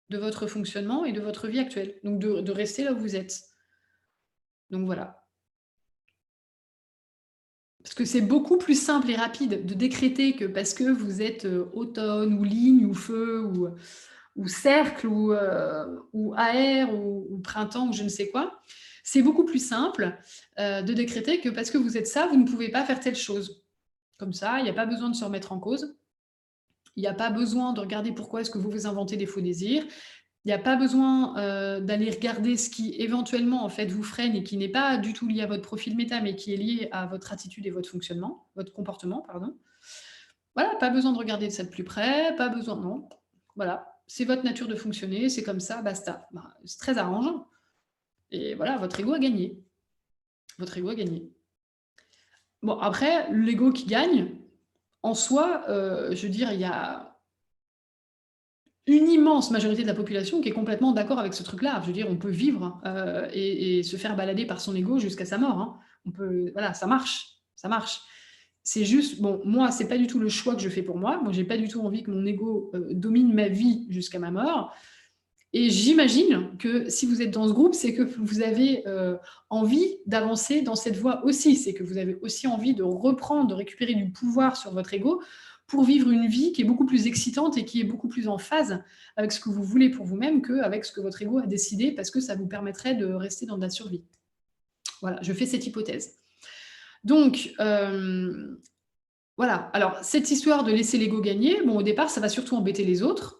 de votre fonctionnement et de votre vie actuelle, donc de rester là où vous êtes. Donc voilà. Parce que c'est beaucoup plus simple et rapide de décréter que parce que vous êtes, automne ou ligne ou feu ou cercle ou AR ou printemps ou je ne sais quoi. C'est beaucoup plus simple, de décréter que parce que vous êtes ça, vous ne pouvez pas faire telle chose. Comme ça, il n'y a pas besoin de se remettre en cause. Il n'y a pas besoin de regarder pourquoi est-ce que vous vous inventez des faux désirs. Il n'y a pas besoin, d'aller regarder ce qui éventuellement, en fait, vous freine et qui n'est pas du tout lié à votre profil méta, mais qui est lié à votre attitude et votre fonctionnement, votre comportement, pardon. Voilà, pas besoin de regarder ça de plus près, pas besoin non. Voilà, c'est votre nature de fonctionner, c'est comme ça, basta. Bah, c'est très arrangeant et voilà, votre ego a gagné. Votre ego a gagné. Bon, après, l'ego qui gagne, en soi, je veux dire, il y a une immense majorité de la population qui est complètement d'accord avec ce truc-là. Je veux dire, on peut vivre, et se faire balader par son ego jusqu'à sa mort, hein. On peut voilà, ça marche, ça marche. C'est juste bon, moi, c'est pas du tout le choix que je fais pour moi. Moi, j'ai pas du tout envie que mon ego, domine ma vie jusqu'à ma mort et j'imagine que si vous êtes dans ce groupe, c'est que vous avez, envie d'avancer dans cette voie aussi. C'est que vous avez aussi envie de reprendre, de récupérer du pouvoir sur votre ego pour vivre une vie qui est beaucoup plus excitante et qui est beaucoup plus en phase avec ce que vous voulez pour vous-même qu'avec ce que votre ego a décidé parce que ça vous permettrait de rester dans de la survie. Voilà, je fais cette hypothèse. Donc, voilà. Alors, cette histoire de laisser l'ego gagner, bon, au départ, ça va surtout embêter les autres.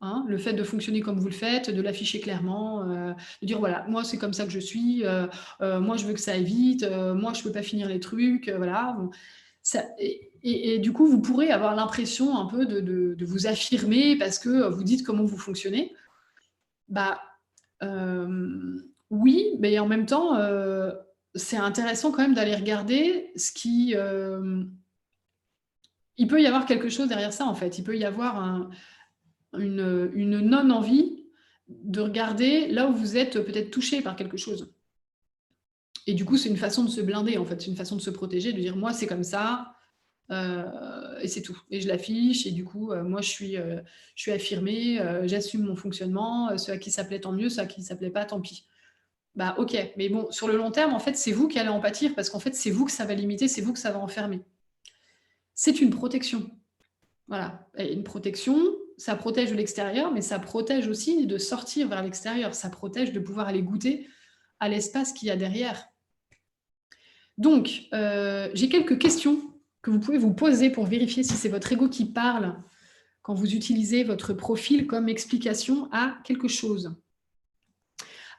Hein, le fait de fonctionner comme vous le faites, de l'afficher clairement, de dire: «Voilà, moi c'est comme ça que je suis, moi je veux que ça aille vite, moi je peux pas finir les trucs», voilà, bon. Ça et du coup, vous pourrez avoir l'impression un peu de vous affirmer parce que, vous dites comment vous fonctionnez. Bah, oui, mais en même temps, c'est intéressant quand même d'aller regarder ce qui, il peut y avoir quelque chose derrière ça, en fait. Il peut y avoir une non-envie de regarder là où vous êtes peut-être touché par quelque chose. Et du coup, c'est une façon de se blinder, en fait, c'est une façon de se protéger, de dire: «Moi, c'est comme ça, et c'est tout et je l'affiche et du coup, moi, je suis affirmée, j'assume mon fonctionnement, ceux à qui ça plaît, tant mieux, ceux à qui ça plaît pas, tant pis». Bah, OK, mais bon, sur le long terme, en fait, c'est vous qui allez en pâtir parce qu'en fait, c'est vous que ça va limiter, c'est vous que ça va enfermer. C'est une protection. Voilà, et une protection, ça protège de l'extérieur, mais ça protège aussi de sortir vers l'extérieur. Ça protège de pouvoir aller goûter à l'espace qu'il y a derrière. Donc, j'ai quelques questions que vous pouvez vous poser pour vérifier si c'est votre ego qui parle quand vous utilisez votre profil comme explication à quelque chose.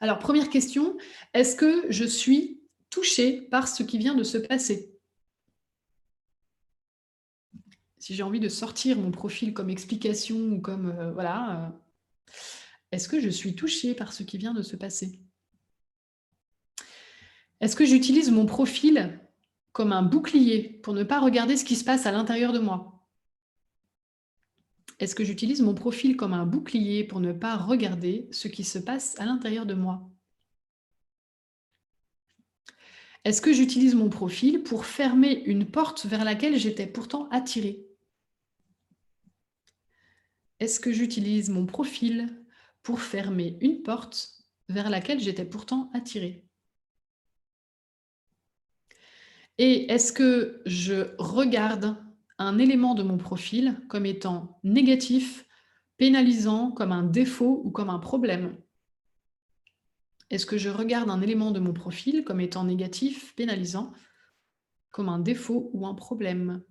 Alors, première question, est-ce que je suis touchée par ce qui vient de se passer? Si j'ai envie de sortir mon profil comme explication ou comme, voilà, est-ce que je suis touchée par ce qui vient de se passer? Est-ce que j'utilise mon profil comme un bouclier pour ne pas regarder ce qui se passe à l'intérieur de moi? Est-ce que j'utilise mon profil comme un bouclier pour ne pas regarder ce qui se passe à l'intérieur de moi? Est-ce que j'utilise mon profil pour fermer une porte vers laquelle j'étais pourtant attirée? Est-ce que j'utilise mon profil pour fermer une porte vers laquelle j'étais pourtant attirée? Et est-ce que je regarde un élément de mon profil comme étant négatif, pénalisant, comme un défaut ou comme un problème? Est-ce que je regarde un élément de mon profil comme étant négatif, pénalisant, comme un défaut ou un problème?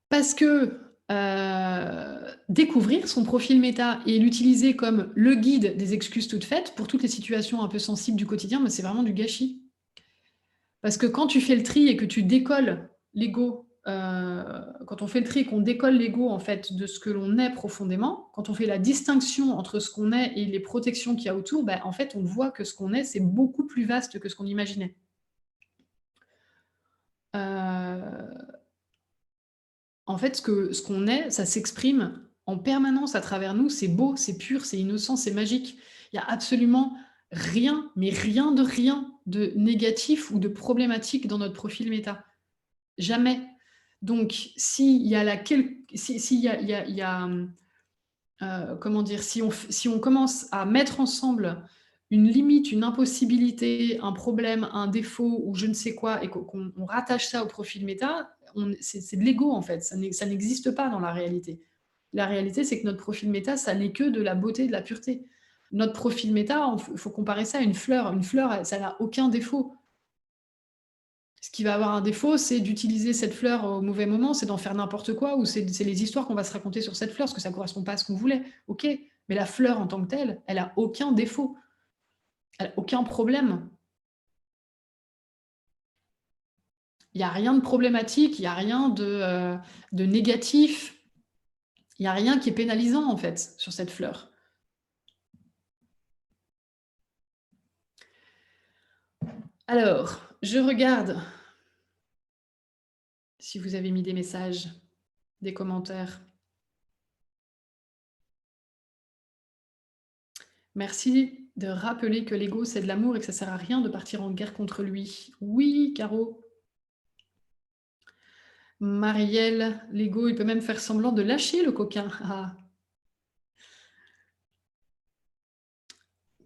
Parce que, découvrir son profil méta et l'utiliser comme le guide des excuses toutes faites pour toutes les situations un peu sensibles du quotidien, mais c'est vraiment du gâchis. Parce que quand tu fais le tri et que tu décolles l'ego, quand on fait le tri et qu'on décolle l'ego, en fait, de ce que l'on est profondément, quand on fait la distinction entre ce qu'on est et les protections qu'il y a autour, bah, en fait, on voit que ce qu'on est, c'est beaucoup plus vaste que ce qu'on imaginait. Heu, En fait, ce qu'on est, ça s'exprime en permanence à travers nous, c'est beau, c'est pur, c'est innocent, c'est magique. Il y a absolument rien, mais rien de négatif ou de problématique dans notre profil méta. Jamais. Donc s'il y a la quel si s'il y a comment dire? Si on commence à mettre ensemble une limite, une impossibilité, un problème, un défaut ou je ne sais quoi et qu'on rattache ça au profil méta, c'est de l'ego en fait, ça n'existe pas dans la réalité. La réalité, c'est que notre profil méta, ça n'est que de la beauté, de la pureté. Notre profil méta, il faut comparer ça à une fleur. Une fleur, ça n'a aucun défaut. Ce qui va avoir un défaut, c'est d'utiliser cette fleur au mauvais moment, c'est d'en faire n'importe quoi ou c'est les histoires qu'on va se raconter sur cette fleur, parce que ça ne correspond pas à ce qu'on voulait. OK, mais la fleur en tant que telle, elle a aucun défaut, elle a aucun problème. Il y a rien de problématique, il y a rien de négatif, il y a rien qui est pénalisant, en fait, sur cette fleur. Alors, je regarde si vous avez mis des messages, des commentaires. Merci de rappeler que l'ego, c'est de l'amour et que ça sert à rien de partir en guerre contre lui. Oui, Caro. Marielle, l'ego, il peut même faire semblant de lâcher le coquin. Ah.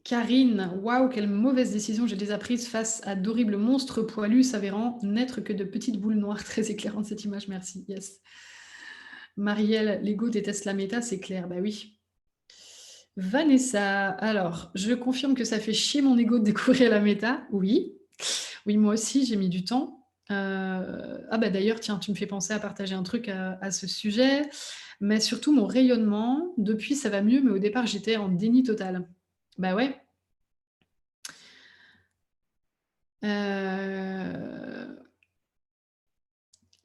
Karine, waouh, quelle mauvaise décision j'ai déjà prise face à d'horribles monstres poilus s'avérant n'être que de petites boules noires. Très éclairante cette image, merci. Yes. Marielle, l'ego déteste la méta, c'est clair, bah oui. Vanessa, alors, je confirme que ça fait chier mon ego de découvrir la méta. Oui. Oui, moi aussi, j'ai mis du temps. Ah bah d'ailleurs, tiens, tu me fais penser à partager un truc à ce sujet, mais surtout mon rayonnement. Depuis, ça va mieux, mais au départ, j'étais en déni total. Bah ouais. Heu,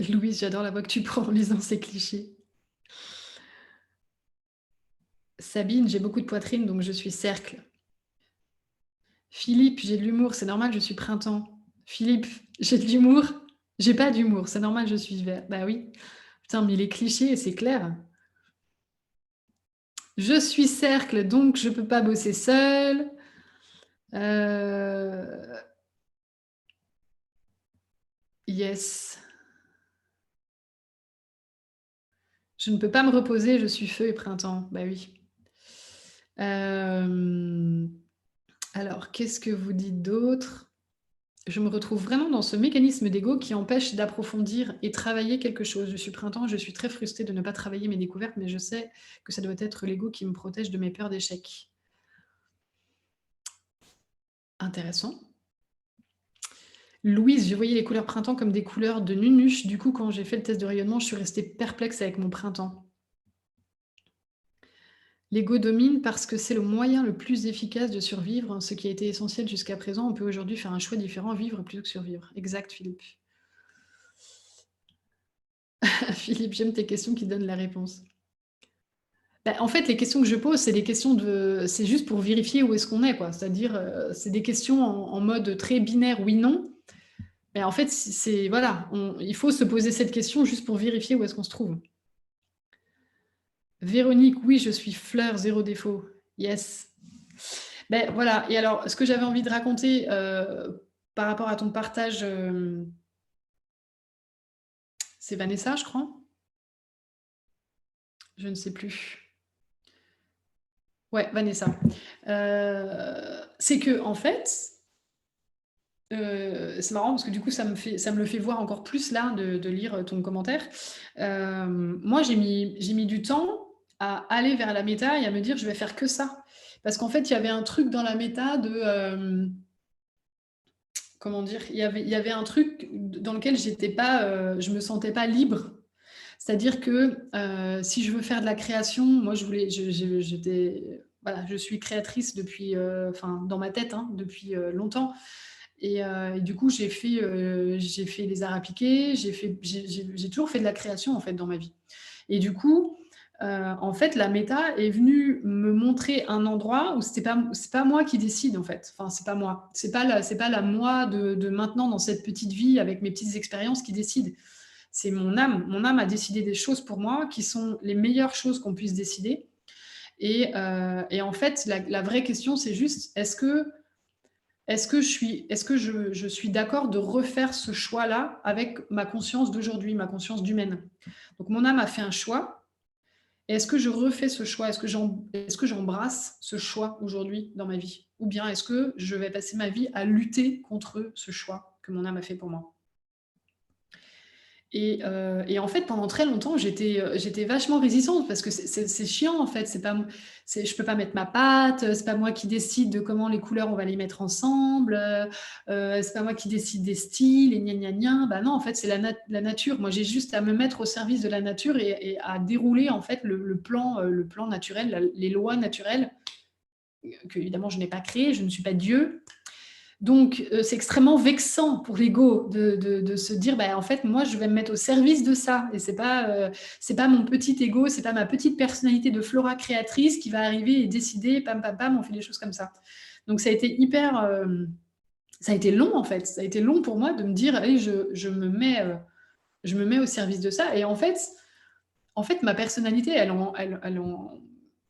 Louise, j'adore la voix que tu prends en lisant ces clichés. Sabine, j'ai beaucoup de poitrine, donc je suis cercle. Philippe, j'ai de l'humour, c'est normal, je suis printemps. Philippe, j'ai de l'humour, j'ai pas d'humour, c'est normal, je suis hiver. Bah oui. Putain, mais les clichés, c'est clair. Je suis cercle, donc je peux pas bosser seule. Heu, yes. Je ne peux pas me reposer, je suis feu et printemps. Bah oui. Hem, alors qu'est-ce que vous dites d'autre? Je me retrouve vraiment dans ce mécanisme d'ego qui empêche d'approfondir et travailler quelque chose. Je suis printemps, je suis très frustrée de ne pas travailler mes découvertes, mais je sais que ça doit être l'ego qui me protège de mes peurs d'échec. Intéressant. Louise, je voyais les couleurs printemps comme des couleurs de nunuche. Du coup, quand j'ai fait le test de rayonnement, je suis restée perplexe avec mon printemps. L'ego domine parce que c'est le moyen le plus efficace de survivre, ce qui a été essentiel jusqu'à présent. On peut aujourd'hui faire un choix différent, vivre plutôt que survivre. Exact, Philippe. Philippe, j'aime tes questions qui donnent la réponse. Bah, en fait, les questions que je pose, c'est des questions c'est juste pour vérifier où est-ce qu'on est, quoi. C'est-à-dire, c'est des questions en mode très binaire oui/non. Mais en fait, voilà, il faut se poser cette question juste pour vérifier où est-ce qu'on se trouve. Véronique, oui, je suis fleur, zéro défaut. Yes. Ben voilà. Et alors, ce que j'avais envie de raconter par rapport à ton partage, c'est Vanessa, je crois. Je ne sais plus. Ouais, Vanessa. C'est que en fait, c'est marrant parce que du coup, ça me le fait voir encore plus là de lire ton commentaire. Moi, j'ai mis du temps à aller vers la méta et à me dire: «Je vais faire que ça». Parce qu'en fait, il y avait un truc dans la méta comment dire? Il y avait un truc dans lequel je me sentais pas libre. C'est-à-dire que, si je veux faire de la création, moi j'étais voilà, je suis créatrice depuis, enfin dans ma tête, hein, depuis, longtemps. Et du coup, j'ai fait les arts appliqués, j'ai toujours fait de la création, en fait, dans ma vie. Et du coup, en fait, la méta est venue me montrer un endroit où c'est pas moi qui décide, en fait. Enfin, c'est pas moi. C'est pas la moi de maintenant dans cette petite vie avec mes petites expériences qui décide. C'est mon âme. Mon âme a décidé des choses pour moi qui sont les meilleures choses qu'on puisse décider. Et en fait, la vraie question, c'est juste, est-ce que je suis d'accord de refaire ce choix-là avec ma conscience d'aujourd'hui, ma conscience d'humaine? Donc mon âme a fait un choix. Et est-ce que je refais ce choix? Est-ce que j'embrasse ce choix aujourd'hui dans ma vie? Ou bien est-ce que je vais passer ma vie à lutter contre ce choix que mon âme a fait pour moi? Et en fait, pendant très longtemps, j'étais vachement résistante parce que c'est chiant, en fait. Je peux pas mettre ma patte, c'est pas moi qui décide de comment les couleurs, on va les mettre ensemble, c'est pas moi qui décide des styles et gna gna gna. Bah non, en fait, c'est la nature. Moi, j'ai juste à me mettre au service de la nature et à dérouler, en fait, le plan naturel, les lois naturelles, que évidemment je n'ai pas créées, je ne suis pas Dieu. Donc, c'est extrêmement vexant pour l'ego de se dire: «Bah, en fait, moi, je vais me mettre au service de ça» et c'est pas mon petit ego, c'est pas ma petite personnalité de Flora créatrice qui va arriver et décider, pam, pam, pam, on fait des choses comme ça. Donc ça a été long, en fait. Ça a été long pour moi de me dire: «Allez, je me mets au service de ça» et en fait, ma personnalité,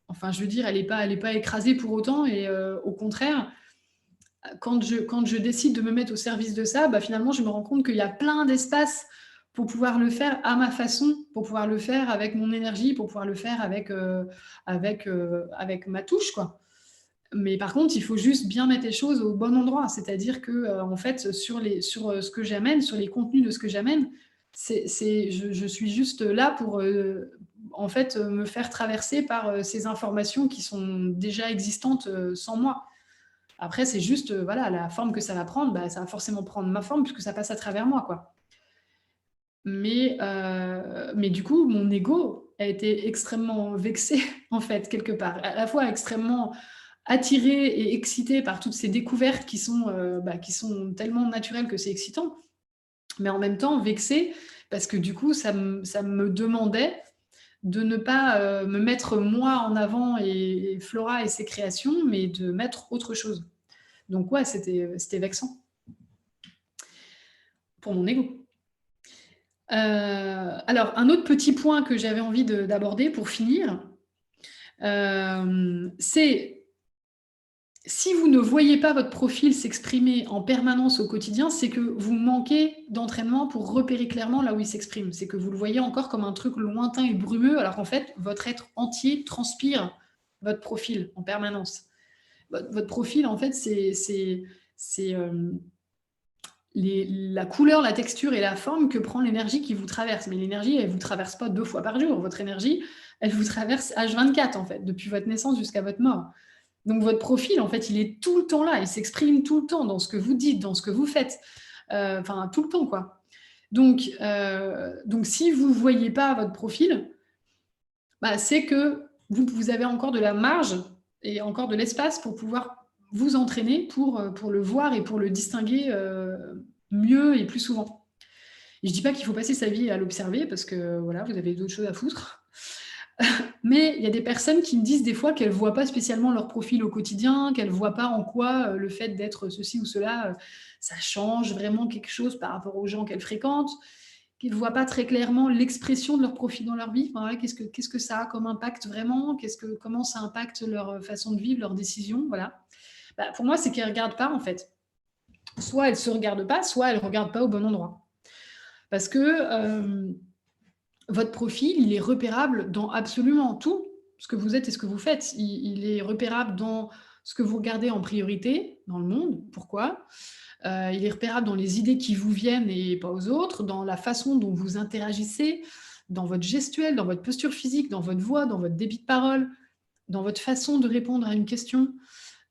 enfin, je veux dire, elle est pas écrasée pour autant et au contraire, quand je décide de me mettre au service de ça, bah, finalement, je me rends compte qu'il y a plein d'espace pour pouvoir le faire à ma façon, pour pouvoir le faire avec mon énergie, pour pouvoir le faire avec ma touche, quoi. Mais par contre, il faut juste bien mettre les choses au bon endroit. C'est-à-dire que, en fait, sur ce que j'amène, sur les contenus de ce que j'amène, je suis juste là pour, en fait, me faire traverser par, ces informations qui sont déjà existantes, sans moi. Après, c'est juste, voilà, la forme que ça va prendre, bah, ça va forcément prendre ma forme puisque ça passe à travers moi, quoi. Mais du coup, mon ego a été extrêmement vexé, en fait, quelque part. À la fois extrêmement attiré et excité par toutes ces découvertes qui sont tellement naturelles que c'est excitant, mais en même temps vexé parce que du coup, ça me demandait de ne pas, me mettre moi en avant et Flora et ses créations, mais de mettre autre chose. Donc ouais, c'était vexant pour mon ego. Alors un autre petit point que j'avais envie d'aborder pour finir, c'est si vous ne voyez pas votre profil s'exprimer en permanence au quotidien, c'est que vous manquez d'entraînement pour repérer clairement là où il s'exprime. C'est que vous le voyez encore comme un truc lointain et brumeux, alors qu'en fait, votre être entier transpire votre profil en permanence. Votre profil, en fait, c'est la couleur, la texture et la forme que prend l'énergie qui vous traverse. Mais l'énergie, elle ne vous traverse pas 2 fois par jour. Votre énergie, elle vous traverse H24, en fait, depuis votre naissance jusqu'à votre mort. Donc votre profil, en fait, il est tout le temps là, il s'exprime tout le temps dans ce que vous dites, dans ce que vous faites, enfin tout le temps, quoi. Donc si vous ne voyez pas votre profil, bah, c'est que vous avez encore de la marge et encore de l'espace pour pouvoir vous entraîner pour le voir et pour le distinguer, mieux et plus souvent. Et je dis pas qu'il faut passer sa vie à l'observer parce que voilà, vous avez d'autres choses à foutre. Mais il y a des personnes qui me disent des fois qu'elles ne voient pas spécialement leur profil au quotidien, qu'elles ne voient pas en quoi le fait d'être ceci ou cela, ça change vraiment quelque chose par rapport aux gens qu'elles fréquentent, qu'elles ne voient pas très clairement l'expression de leur profil dans leur vie. Enfin, voilà, qu'est-ce que ça a comme impact vraiment, comment ça impacte leur façon de vivre, leurs décisions, voilà. Bah, pour moi, c'est qu'elles ne regardent pas en fait. Soit elles ne se regardent pas, soit elles ne regardent pas au bon endroit. Parce que votre profil, il est repérable dans absolument tout ce que vous êtes et ce que vous faites. Il est repérable dans ce que vous regardez en priorité dans le monde. Pourquoi? Il est repérable dans les idées qui vous viennent et pas aux autres, dans la façon dont vous interagissez, dans votre gestuelle, dans votre posture physique, dans votre voix, dans votre débit de parole, dans votre façon de répondre à une question,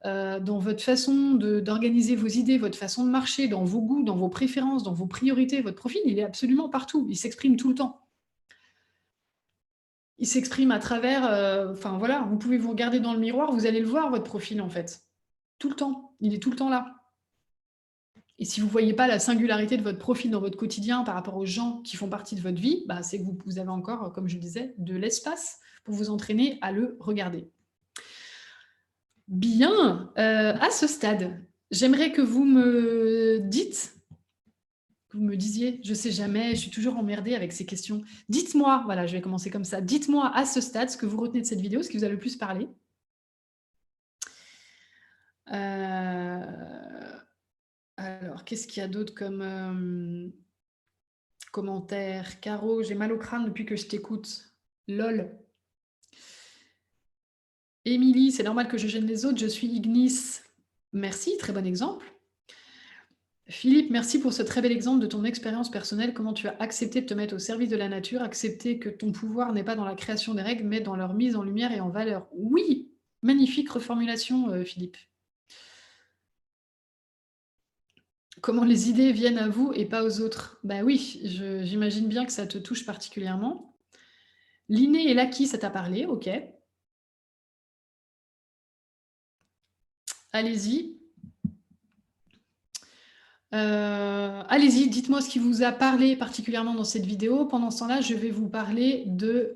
dans votre façon d'organiser vos idées, votre façon de marcher, dans vos goûts, dans vos préférences, dans vos priorités. Votre profil, il est absolument partout. Il s'exprime tout le temps. Il s'exprime à travers, enfin voilà, vous pouvez vous regarder dans le miroir, vous allez le voir votre profil en fait. Tout le temps, il est tout le temps là. Et si vous ne voyez pas la singularité de votre profil dans votre quotidien par rapport aux gens qui font partie de votre vie, bah, c'est que vous avez encore, comme je le disais, de l'espace pour vous entraîner à le regarder. Bien, à ce stade, j'aimerais que vous me dites, que vous me disiez, je ne sais jamais, je suis toujours emmerdée avec ces questions. Dites-moi, voilà, je vais commencer comme ça, dites-moi à ce stade ce que vous retenez de cette vidéo, ce qui vous a le plus parlé. Alors, qu'est-ce qu'il y a d'autre comme commentaire? Caro, j'ai mal au crâne depuis que je t'écoute. Lol. Émilie, c'est normal que je gêne les autres, je suis Ignis. Merci, très bon exemple. Philippe, merci pour ce très bel exemple de ton expérience personnelle. Comment tu as accepté de te mettre au service de la nature, accepter que ton pouvoir n'est pas dans la création des règles, mais dans leur mise en lumière et en valeur. Oui, magnifique reformulation, Philippe. Comment les idées viennent à vous et pas aux autres? Bah oui, j'imagine bien que ça te touche particulièrement. L'inné et l'acquis, ça t'a parlé, ok. Allez-y. Allez-y, dites-moi ce qui vous a parlé particulièrement dans cette vidéo. Pendant ce temps-là, je vais vous parler de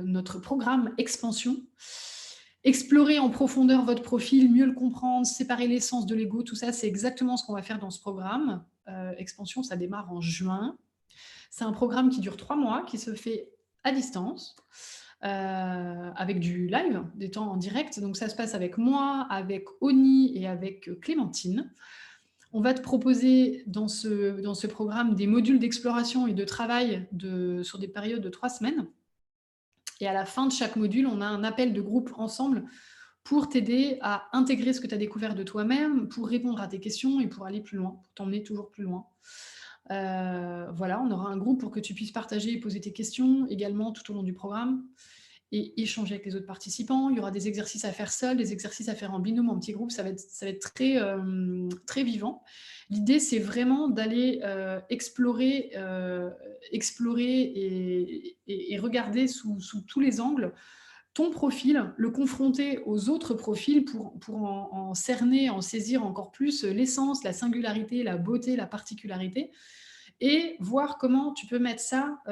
notre programme Expansion. Explorer en profondeur votre profil, mieux le comprendre, séparer l'essence de l'ego, tout ça, c'est exactement ce qu'on va faire dans ce programme. Expansion, ça démarre en juin. C'est un programme qui dure 3 mois, qui se fait à distance, avec du live, des temps en direct. Donc ça se passe avec moi, avec Oni et avec Clémentine. On va te proposer dans ce programme des modules d'exploration et de travail sur des périodes de 3 semaines. Et à la fin de chaque module, on a un appel de groupe ensemble pour t'aider à intégrer ce que tu as découvert de toi-même, pour répondre à tes questions et pour aller plus loin, pour t'emmener toujours plus loin. Voilà, on aura un groupe pour que tu puisses partager et poser tes questions également tout au long du programme et échanger avec les autres participants. Il y aura des exercices à faire seul, des exercices à faire en binôme, en petit groupe. Ça va être très, très vivant. L'idée, c'est vraiment d'aller explorer et regarder sous tous les angles ton profil, le confronter aux autres profils pour en cerner, en saisir encore plus l'essence, la singularité, la beauté, la particularité, et voir comment tu peux mettre ça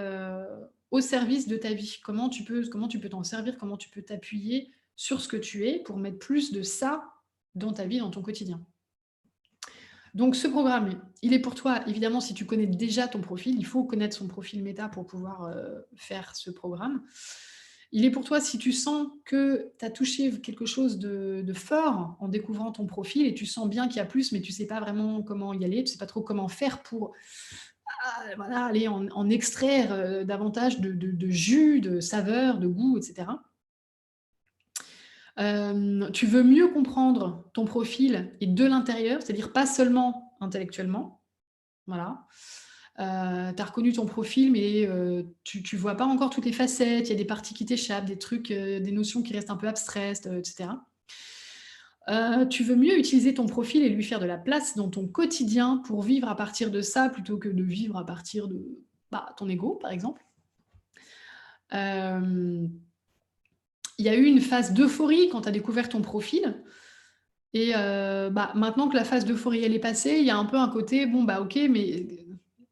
au service de ta vie. Comment tu peux t'en servir, comment tu peux t'appuyer sur ce que tu es pour mettre plus de ça dans ta vie, dans ton quotidien. Donc ce programme, il est pour toi, évidemment, si tu connais déjà ton profil, il faut connaître son profil méta pour pouvoir faire ce programme. Il est pour toi si tu sens que tu as touché quelque chose de fort en découvrant ton profil et tu sens bien qu'il y a plus, mais tu ne sais pas vraiment comment y aller, tu ne sais pas trop comment faire pour voilà, aller en extraire davantage de jus, de saveur, de goût, etc. Tu veux mieux comprendre ton profil et de l'intérieur, c'est-à-dire pas seulement intellectuellement. Voilà. Tu as reconnu ton profil, mais tu ne vois pas encore toutes les facettes, il y a des parties qui t'échappent, des trucs, des notions qui restent un peu abstraites, etc. Tu veux mieux utiliser ton profil et lui faire de la place dans ton quotidien pour vivre à partir de ça, plutôt que de vivre à partir de ton ego, par exemple. Il y a eu une phase d'euphorie quand tu as découvert ton profil. Et maintenant que la phase d'euphorie elle est passée, il y a un peu un côté, bon, bah ok, mais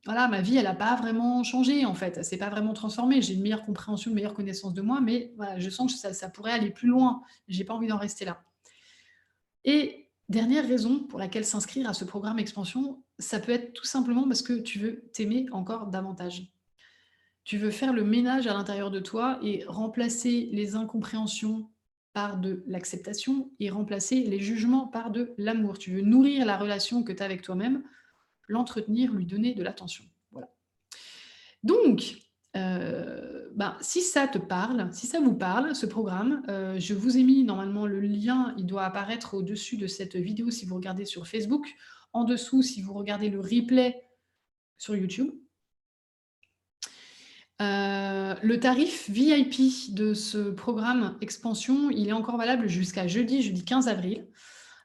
voilà, ma vie, elle a pas vraiment changé, en fait. Elle s'est pas vraiment transformée. J'ai une meilleure compréhension, une meilleure connaissance de moi, mais voilà, je sens que ça pourrait aller plus loin. J'ai pas envie d'en rester là. Et dernière raison pour laquelle s'inscrire à ce programme expansion, ça peut être tout simplement parce que tu veux t'aimer encore davantage. Tu veux faire le ménage à l'intérieur de toi et remplacer les incompréhensions par de l'acceptation et remplacer les jugements par de l'amour. Tu veux nourrir la relation que tu as avec toi-même, l'entretenir, lui donner de l'attention. Voilà. Donc, ben, si ça te parle, si ça vous parle, ce programme, je vous ai mis normalement le lien, il doit apparaître au-dessus de cette vidéo si vous regardez sur Facebook, en dessous si vous regardez le replay sur YouTube. Le tarif VIP de ce programme expansion, il est encore valable jusqu'à jeudi 15 avril.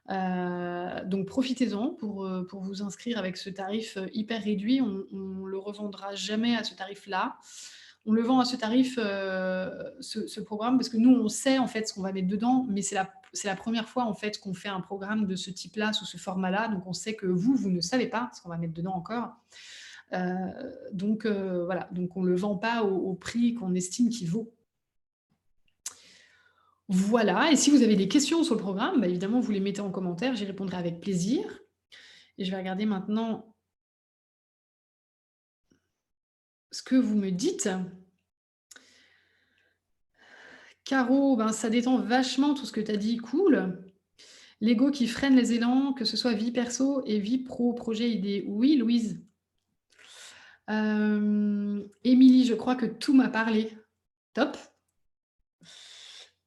Donc profitez-en pour vous inscrire avec ce tarif, hyper réduit. On le revendra jamais à ce tarif-là. On le vend à ce tarif, ce programme parce que nous, on sait en fait ce qu'on va mettre dedans, mais c'est la première fois en fait qu'on fait un programme de ce type-là, sous ce format-là, donc on sait que vous ne savez pas ce qu'on va mettre dedans encore. Donc voilà, donc on ne le vend pas au prix qu'on estime qu'il vaut. Voilà, et si vous avez des questions sur le programme, bah, évidemment, vous les mettez en commentaire, j'y répondrai avec plaisir. Et je vais regarder maintenant ce que vous me dites. Caro, ben, ça détend vachement tout ce que tu as dit, cool. L'ego qui freine les élans, que ce soit vie perso et vie pro, projet, idée. Oui, Louise. Émilie, je crois que tout m'a parlé. Top.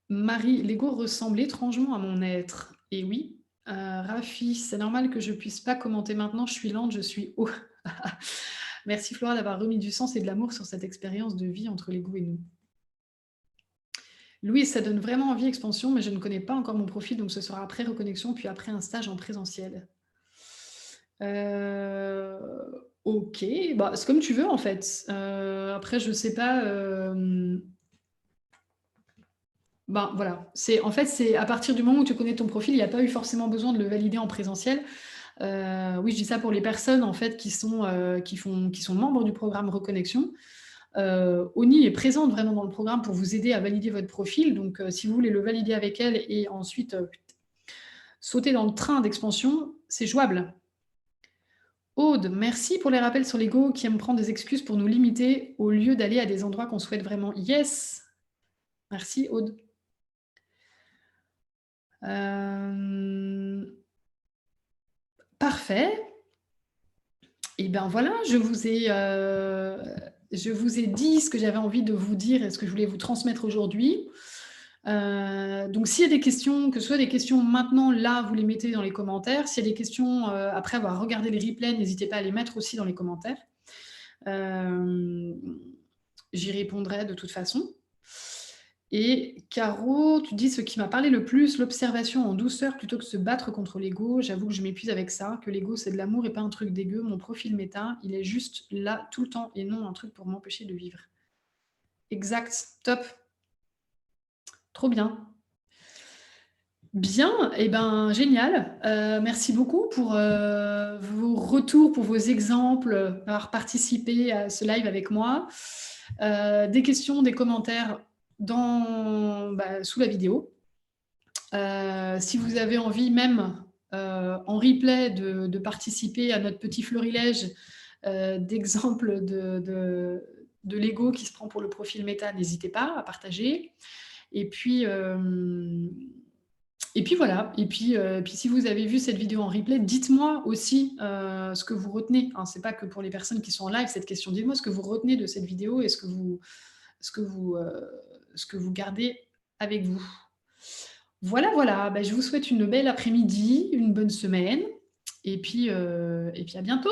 Marie, l'ego ressemble étrangement à mon être. Et oui. Rafi, c'est normal que je puisse pas commenter maintenant, je suis lente, je suis haut. Merci Flora d'avoir remis du sens et de l'amour sur cette expérience de vie entre l'ego et nous. Louise, ça donne vraiment envie expansion, mais je ne connais pas encore mon profil, donc ce sera après reconnexion, puis après un stage en présentiel. OK, bah, c'est comme tu veux en fait. Après je sais pas, ben, voilà, c'est à partir du moment où tu connais ton profil, il y a pas eu forcément besoin de le valider en présentiel. Oui, je dis ça pour les personnes en fait qui sont membres du programme Reconnexion. Oni est présente vraiment dans le programme pour vous aider à valider votre profil. Donc, si vous voulez le valider avec elle et ensuite sauter dans le train d'expansion, c'est jouable. Aude, merci pour les rappels sur l'ego qui aime prendre des excuses pour nous limiter au lieu d'aller à des endroits qu'on souhaite vraiment. Yes. Merci Aude. Parfait. Et ben voilà, je vous ai dit ce que j'avais envie de vous dire et ce que je voulais vous transmettre aujourd'hui. Donc s'il y a des questions, que ce soit des questions maintenant, là, vous les mettez dans les commentaires. S'il y a des questions, après avoir regardé les replays, n'hésitez pas à les mettre aussi dans les commentaires. J'y répondrai de toute façon. Et Caro, tu dis: «Ce qui m'a parlé le plus, l'observation en douceur plutôt que se battre contre l'ego. J'avoue que je m'épuise avec ça, que l'ego, c'est de l'amour et pas un truc dégueu. Mon profil méta, il est juste là tout le temps et non un truc pour m'empêcher de vivre». Exact, top, trop bien. Bien et ben, génial. Merci beaucoup pour, vos retours, pour vos exemples, d'avoir participé à ce live avec moi. Des questions, des commentaires sous la vidéo. Si vous avez envie même, en replay de participer à notre petit florilège, d'exemples de l'ego qui se prend pour le profil méta, n'hésitez pas à partager. Et puis, voilà. Et puis si vous avez vu cette vidéo en replay, dites-moi aussi, ce que vous retenez, hein. C'est pas que pour les personnes qui sont en live, cette question. Dites-moi ce que vous retenez de cette vidéo et ce que vous gardez avec vous. Voilà, voilà, bah, je vous souhaite une belle après-midi, une bonne semaine et puis à bientôt!